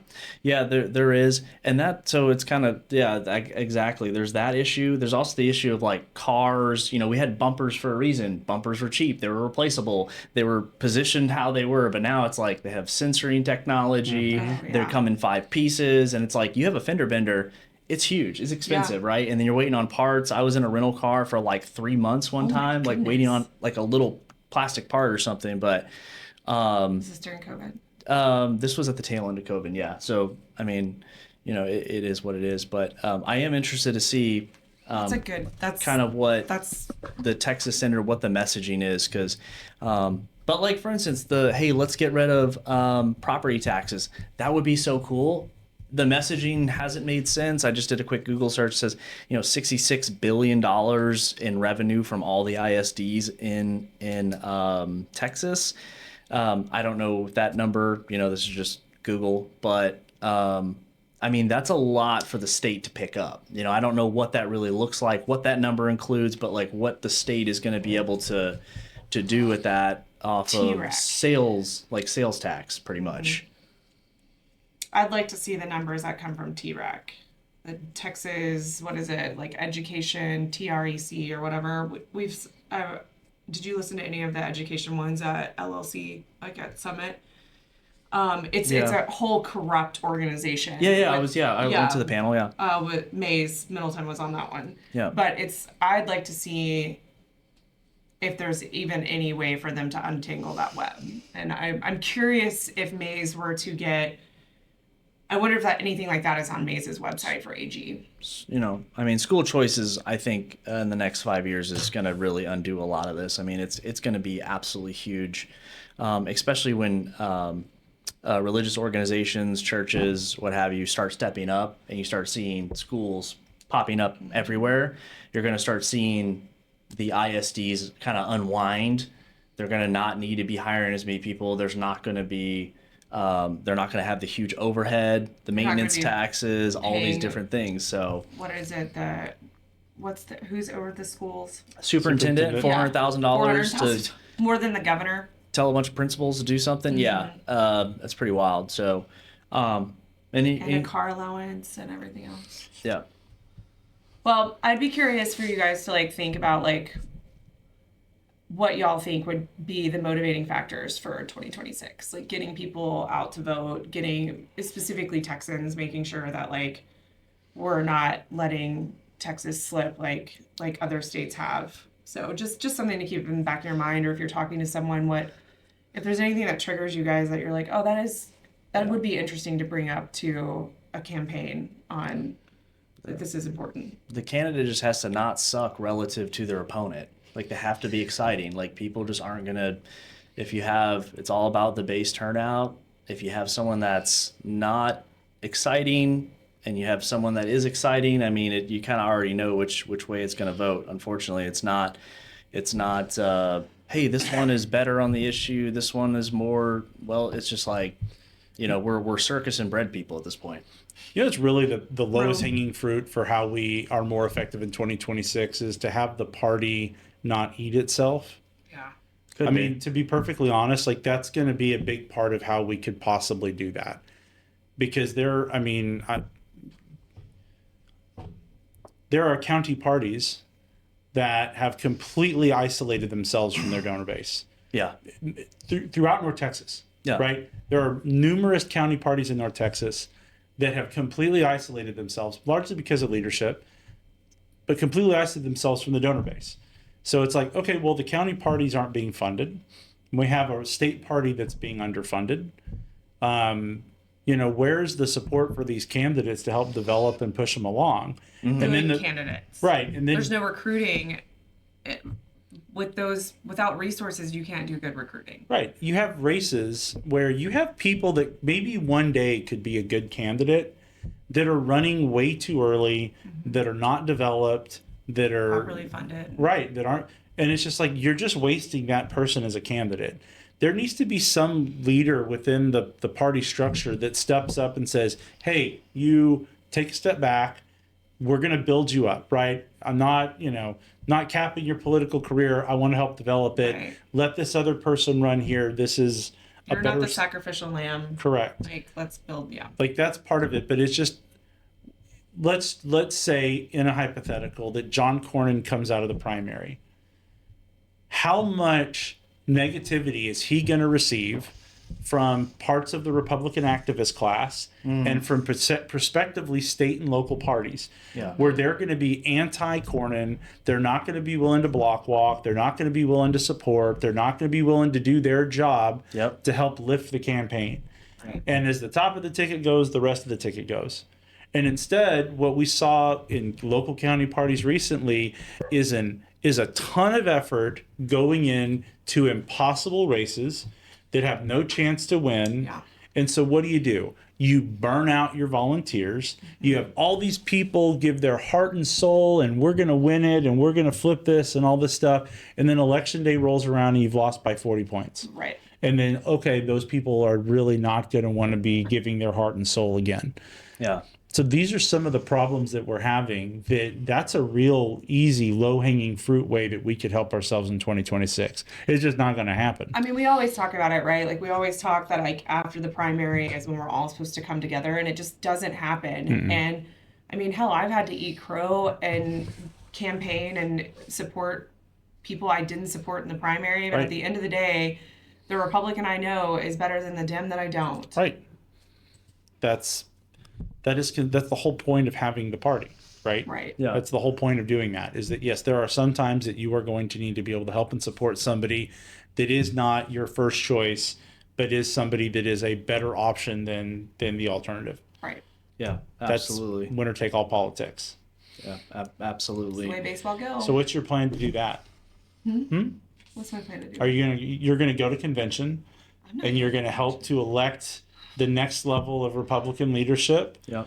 there is, and that, so it's kind of, exactly. There's that issue. There's also the issue of like cars. You know, we had bumpers for a reason. Bumpers were cheap. They were replaceable. They were positioned how they were. But now it's like they have sensoring technology. They come in 5 pieces, and it's like you have a fender bender. It's huge. It's expensive, right? And then you're waiting on parts. I was in a rental car for like 3 months one time, like waiting on like a little plastic part or something, but. Is this during COVID? This was at the tail end of COVID, yeah. So, I mean, you know, it is what it is. But I am interested to see That's kind of what that's the Texas Center, what the messaging is. Because, but like, for instance, hey, let's get rid of property taxes. That would be so cool. The messaging hasn't made sense. I just did a quick Google search. It says, you know, $66 billion in revenue from all the ISDs in Texas. I don't know that number, you know, this is just Google, but I mean, that's a lot for the state to pick up. You know, I don't know what that really looks like, what that number includes, but like what the state is going to be able to do with that off T-Rack. of sales, like sales tax, pretty much. I'd like to see the numbers that come from TREC. The Texas, what is it, like education, TREC or whatever. We've, did you listen to any of the education ones at LLC, like at Summit? It's a whole corrupt organization. I went to the panel, with Mays, Middleton was on that one. Yeah. But I'd like to see if there's even any way for them to untangle that web. And I'm curious if Mays were to get, I wonder if anything like that is on Mays' website for AG. You know, I mean, school choices, I think in the next 5 years is going to really undo a lot of this. I mean, it's going to be absolutely huge, especially when religious organizations, churches, what have you, start stepping up and you start seeing schools popping up everywhere. You're going to start seeing the ISDs kind of unwind. They're going to not need to be hiring as many people. There's not going to be they're not going to have the huge overhead, the maintenance taxes, all these different things. So what is it? Who's over the schools? Superintendent, $400,000 to more than the governor. Tell a bunch of principals to do something. Mm-hmm. Yeah, that's pretty wild. So, and a car allowance and everything else. Yeah. Well, I'd be curious for you guys to like think about like what y'all think would be the motivating factors for 2026, like getting people out to vote, getting specifically Texans, making sure that like we're not letting Texas slip like other states have. So just something to keep in the back of your mind, or if you're talking to someone, if there's anything that triggers you guys that you're like, oh, that would be interesting to bring up to a campaign on that this is important. The candidate just has to not suck relative to their opponent. Like, they have to be exciting. Like, people just aren't going to, it's all about the base turnout. If you have someone that's not exciting and you have someone that is exciting, I mean, you kind of already know which way it's going to vote. Unfortunately, it's not, hey, this one is better on the issue. This one is more, well, it's just like, you know, we're circus and bread people at this point. You know, it's really the lowest hanging fruit for how we are more effective in 2026 is to have the party not eat itself. Yeah. I mean, to be perfectly honest, like that's going to be a big part of how we could possibly do that. Because there are county parties that have completely isolated themselves from their donor base. Yeah. Throughout North Texas. Yeah. Right? There are numerous county parties in North Texas that have completely isolated themselves, largely because of leadership, but completely isolated themselves from the donor base. So it's like, okay, well, the county parties aren't being funded. We have a state party that's being underfunded. You know, where's the support for these candidates to help develop and push them along? Mm-hmm. And then candidates. Right. And then there's no recruiting. Without resources, you can't do good recruiting. Right. You have races where you have people that maybe one day could be a good candidate that are running way too early, that are not developed, that are not really funded. Right. That aren't. And it's just like, you're just wasting that person as a candidate. There needs to be some leader within the party structure that steps up and says, hey, you take a step back. We're going to build you up, right? I'm not, not capping your political career. I want to help develop it. Right. Let this other person run here. This is You're not the sacrificial lamb. Correct. Like, let's build, yeah. Like, that's part of it. But it's just, let's say in a hypothetical that John Cornyn comes out of the primary. How much negativity is he going to receive from parts of the Republican activist class and from prospectively state and local parties where they're going to be anti-Cornyn? They're not going to be willing to block walk. They're not going to be willing to support. They're not going to be willing to do their job to help lift the campaign. Right. And as the top of the ticket goes, the rest of the ticket goes. And instead, what we saw in local county parties recently is a ton of effort going in to impossible races that have no chance to win. Yeah. And so what do? You burn out your volunteers. You have all these people give their heart and soul, and we're going to win it, and we're going to flip this and all this stuff. And then election day rolls around and you've lost by 40 points. Right. And then, okay, those people are really not going to want to be giving their heart and soul again. Yeah. So these are some of the problems that we're having. That's a real easy, low-hanging fruit way that we could help ourselves in 2026. It's just not going to happen. I mean, we always talk about it, right? Like we always talk that like after the primary is when we're all supposed to come together, and it just doesn't happen. Mm-mm. And I mean, hell, I've had to eat crow and campaign and support people I didn't support in the primary, but Right. at the end of the day, the Republican I know is better than the Dem that I don't. Right. That's the whole point of having the party, right? Right. Yeah. That's the whole point of doing that, is that yes, there are some times that you are going to need to be able to help and support somebody that is not your first choice, but is somebody that is a better option than the alternative. Right. Yeah. Absolutely. That's winner take all politics. Yeah. It's Absolutely. the way baseball goes. So what's your plan to do that? What's my plan to do? Are you're gonna go to convention I'm not and you're gonna help to elect the next level of Republican leadership? Yeah.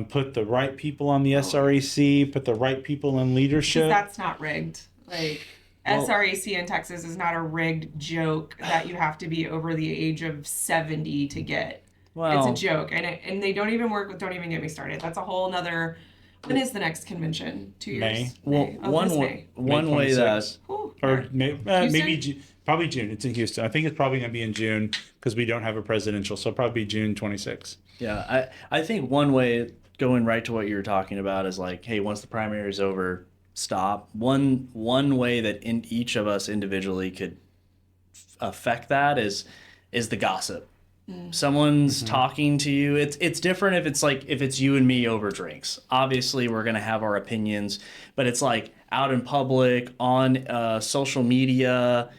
Put the right people on the SREC, put the right people in leadership. That's not rigged. Like Well- SREC in Texas is not a rigged joke that you have to be over the age of 70 to get. Well, It's a joke, and they don't even work with. Don't even get me started. That's a whole nother. When is the next convention? 2 years. May. well, May. Oh, one this way, May. one way that, 26. Whew. Or maybe Houston? probably June. It's in Houston. I think it's probably going to be in June because we don't have a presidential. So probably June 26. yeah, I think one way, going right to what you were talking about, is like, hey, once the primary is over, stop. One way that each of us individually could affect that is the gossip. Someone's talking to you. It's different if it's you and me over drinks. Obviously, we're gonna have our opinions, but it's like out in public, on social media,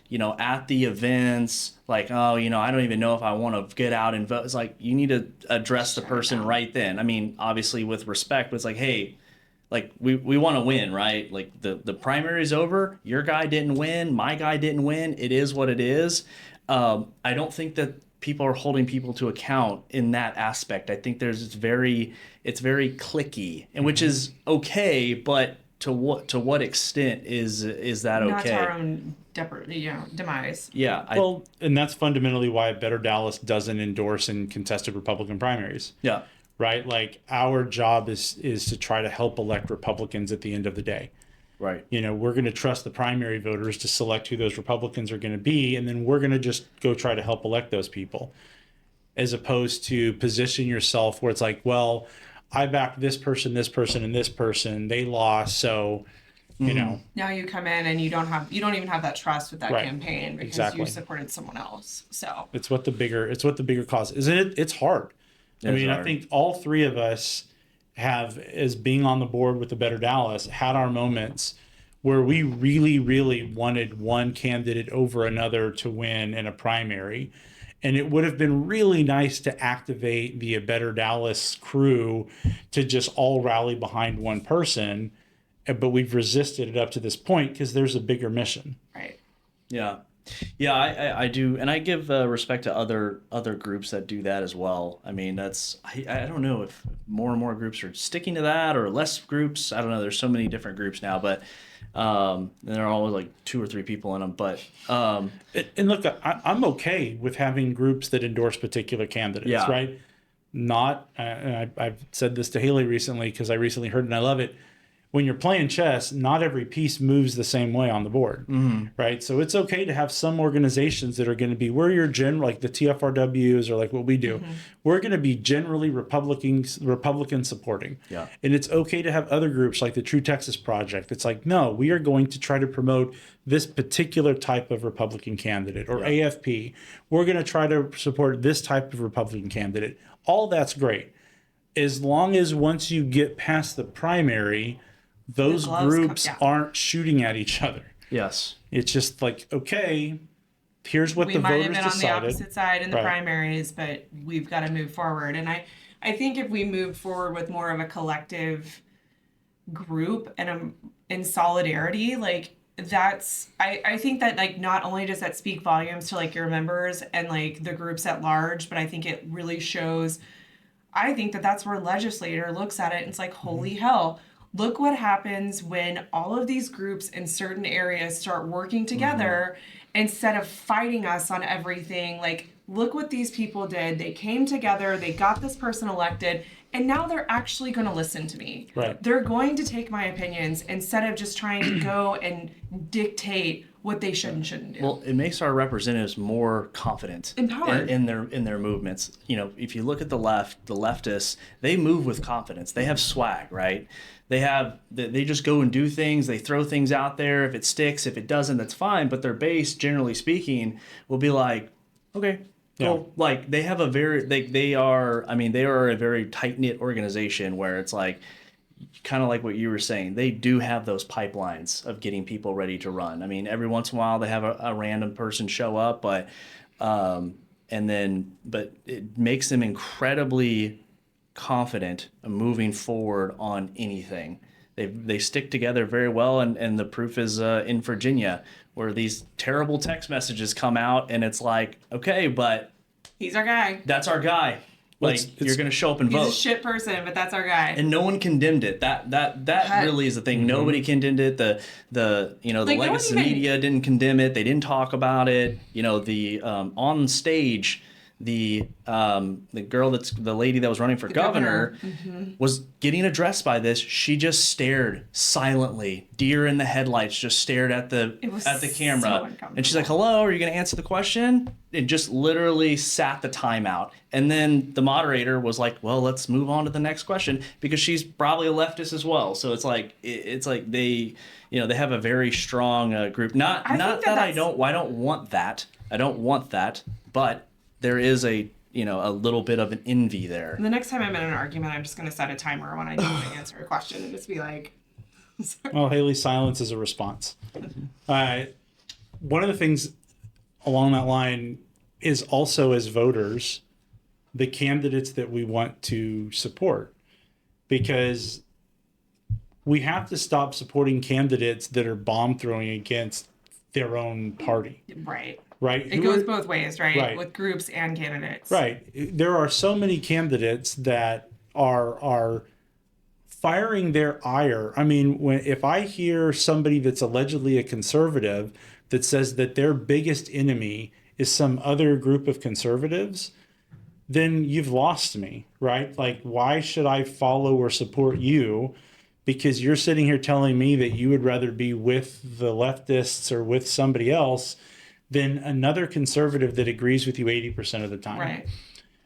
at the events. Like, oh, I don't even know if I want to get out and vote. It's like you need to address the person right then. I mean, obviously with respect, but it's like, hey, like we want to win, right? Like the primary is over. Your guy didn't win. My guy didn't win. It is what it is. I don't think that people are holding people to account in that aspect. I think it's very cliquey, and which is okay, but to what extent is that Not okay? to our own demise. Yeah. Well, and that's fundamentally why Better Dallas doesn't endorse and contested Republican primaries, yeah. right? Like our job is to try to help elect Republicans at the end of the day. Right. We're going to trust the primary voters to select who those Republicans are going to be, and then we're going to just go try to help elect those people, as opposed to position yourself where it's like, well, I backed this person, and this person. They lost, so Now you come in and you don't even have that trust with that Right. campaign because Exactly. you supported someone else. So it's what the bigger cause, isn't it? It's hard. I mean, hard. I think all three of us have, as being on the board with the Better Dallas, had our moments where we really, really wanted one candidate over another to win in a primary. And it would have been really nice to activate the Better Dallas crew to just all rally behind one person. But we've resisted it up to this point because there's a bigger mission. right. Yeah. Yeah, I do, and I give respect to other groups that do that as well. I mean, I don't know if more and more groups are sticking to that or less groups. I don't know. There's so many different groups now, but and there are always like 2 or 3 people in them. But And look, I'm okay with having groups that endorse particular candidates, Yeah. right? Not, and I've said this to Haley recently because I recently heard it and I love it. When you're playing chess, not every piece moves the same way on the board, right? So it's okay to have some organizations that are going to be, we're your general, like the TFRWs or like what we do. We're going to be generally Republican supporting. Yeah. And it's okay to have other groups like the True Texas Project. It's like, no, we are going to try to promote this particular type of Republican candidate, or AFP. We're going to try to support this type of Republican candidate. All that's great. As long as once you get past the primary, those gloves groups come- aren't shooting at each other. yes. It's just like, okay, here's what We the might have voters been on the decided. opposite side in the Right. primaries, but we've got to move forward. And I think if we move forward with more of a collective group and in solidarity, like that's I think that like not only does that speak volumes to like your members and like the groups at large, but I think it really shows. I think that that's where a legislator looks at it and it's like, holy hell, look what happens when all of these groups in certain areas start working together instead of fighting us on everything. Like look what these people did. They came together, they got this person elected, and now they're actually going to listen to me. Right. They're going to take my opinions instead of just trying to go and dictate what they should and shouldn't do. Well, it makes our representatives more confident Empowered. in their movements. You know, if you look at the left, the leftists, they move with confidence. They have swag, right? They just go and do things. They throw things out there. If it sticks, if it doesn't, that's fine. But their base, generally speaking, will be like, okay, cool. Yeah. Like they have a very they are a very tight knit organization where it's like, kind of like what you were saying, they do have those pipelines of getting people ready to run. I mean, every once in a while they have a random person show up, but it makes them incredibly confident moving forward on anything. They stick together very well, and the proof is in Virginia, where these terrible text messages come out, and it's like, okay, but he's our guy. That's our guy. Like, you're going to show up and vote. He's a shit person, but that's our guy. And no one condemned it. That really is the thing. Mm-hmm. Nobody condemned it. The legacy media didn't condemn it. They didn't talk about it. You know, the on stage, the lady that was running for governor mm-hmm. was getting addressed by this. She just stared silently, deer in the headlights, just stared at the camera. So and she's like, "Hello, are you going to answer the question?" It just literally sat the time out. And then the moderator was like, well, let's move on to the next question, because she's probably a leftist as well. So it's like they have a very strong group. I don't want that. I don't want that. But there is a little bit of an envy there. The next time I'm in an argument, I'm just going to set a timer when I don't want to answer a question and just be like, sorry. Well, Haley's silence is a response. One of the things along that line is also, as voters, the candidates that we want to support, because we have to stop supporting candidates that are bomb throwing against their own party. Right. It goes both ways, right? With groups and candidates. Right. There are so many candidates that are firing their ire. I mean, if I hear somebody that's allegedly a conservative that says that their biggest enemy is some other group of conservatives, then you've lost me, right? Like, why should I follow or support you? Because you're sitting here telling me that you would rather be with the leftists or with somebody else than another conservative that agrees with you 80% of the time. Right.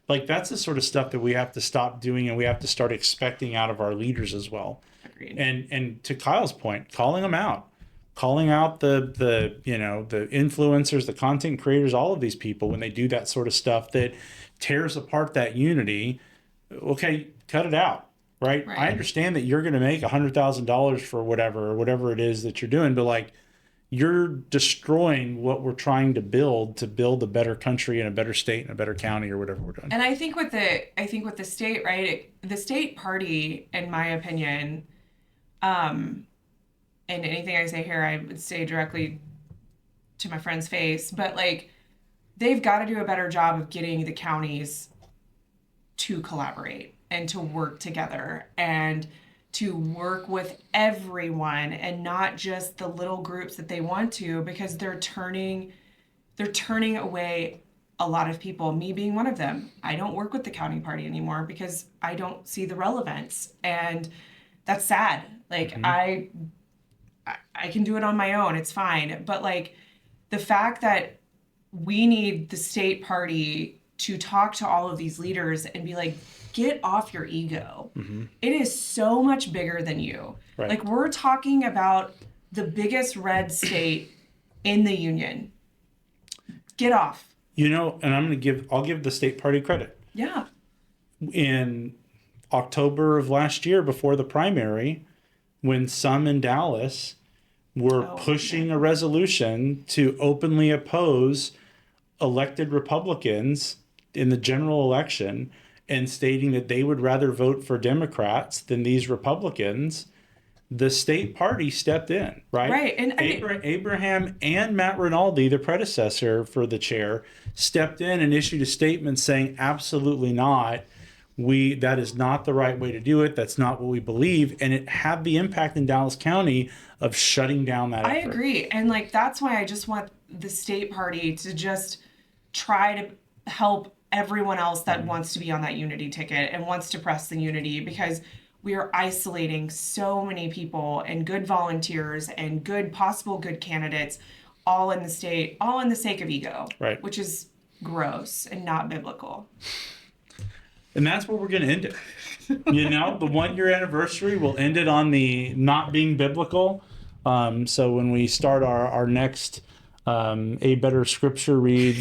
Like, that's the sort of stuff that we have to stop doing, and we have to start expecting out of our leaders as well. Agreed. And to Kyle's point, calling them out. Calling out the influencers, the content creators, all of these people when they do that sort of stuff that tears apart that unity. Okay, cut it out, right? I understand that you're going to make $100,000 for whatever it is that you're doing, but like, you're destroying what we're trying to build a better country and a better state and a better county or whatever we're doing. And I think with the state, right? The state party, in my opinion, and anything I say here, I would say directly to my friend's face, but like, they've got to do a better job of getting the counties to collaborate and to work together and to work with everyone and not just the little groups that they want to, because they're turning away a lot of people, me being one of them. I don't work with the county party anymore because I don't see the relevance, and that's sad. Like, mm-hmm. I can do it on my own. It's fine. But like, the fact that we need the state party to talk to all of these leaders and be like, get off your ego. Mm-hmm. It is so much bigger than you. Right. Like, we're talking about the biggest red state in the union. Get off. And I'll give the state party credit. Yeah. In October of last year, before the primary, when some in Dallas were pushing a resolution to openly oppose elected Republicans in the general election and stating that they would rather vote for Democrats than these Republicans, the state party stepped in, right? Right. And Abraham and Matt Rinaldi, the predecessor for the chair, stepped in and issued a statement saying, absolutely not. That is not the right way to do it. That's not what we believe. And it had the impact in Dallas County of shutting down that effort. I agree. And like, that's why I just want the state party to just try to help everyone else that wants to be on that unity ticket and wants to press the unity, because we are isolating so many people and good volunteers and possible good candidates, all in the sake of ego, Right. which is gross and not biblical. And that's where we're going to end it. The 1 year anniversary, we'll end it on the not being biblical. So when we start our next A Better Scripture read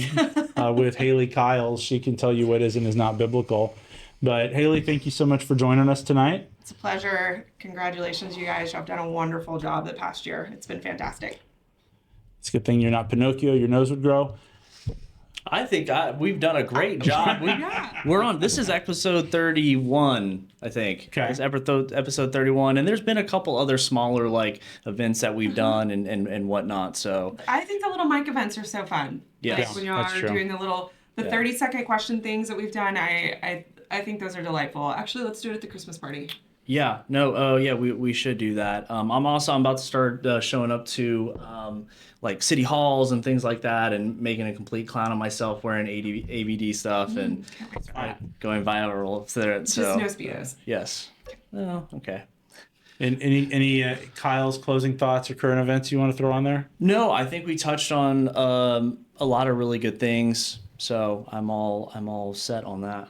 with Haley Kiles, she can tell you what is and is not biblical. But Haley, thank you so much for joining us tonight. It's a pleasure. Congratulations, you guys. You've done a wonderful job the past year. It's been fantastic. It's a good thing you're not Pinocchio. Your nose would grow. I think we've done a great job. We're on. This is episode 31, I think. Okay. It's episode 31, and there's been a couple other smaller events that we've done and whatnot. So I think the little mic events are so fun. Yes. Like when you That's are true. doing the 30-second question things that we've done. I think those are delightful. Actually, let's do it at the Christmas party. Yeah, no, we should do that. I'm about to start showing up to city halls and things like that, and making a complete clown of myself wearing ABD stuff and going viral for it. So Just no speedos. yes. Oh, okay. And any Kyle's closing thoughts or current events you want to throw on there? No, I think we touched on a lot of really good things. So I'm all set on that.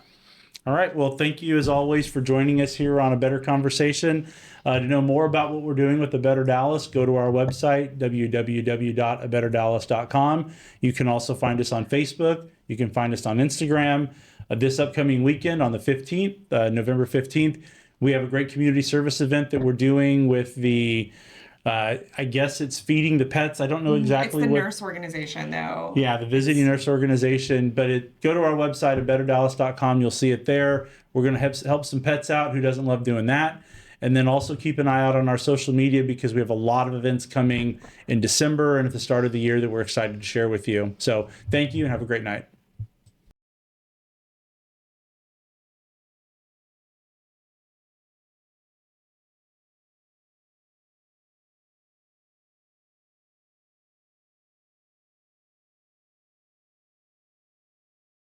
All right. Well, thank you as always for joining us here on A Better Conversation. To know more about what we're doing with A Better Dallas, go to our website, www.abetterdallas.com. You can also find us on Facebook. You can find us on Instagram. This upcoming weekend on the 15th, November 15th, we have a great community service event that we're doing with the I guess it's Feeding the Pets. I don't know exactly It's the what. nurse organization, though. Yeah, the visiting nurse organization. But go to our website at betterdallas.com. You'll see it there. We're going to help some pets out. Who doesn't love doing that? And then also keep an eye out on our social media, because we have a lot of events coming in December and at the start of the year that we're excited to share with you. So thank you and have a great night.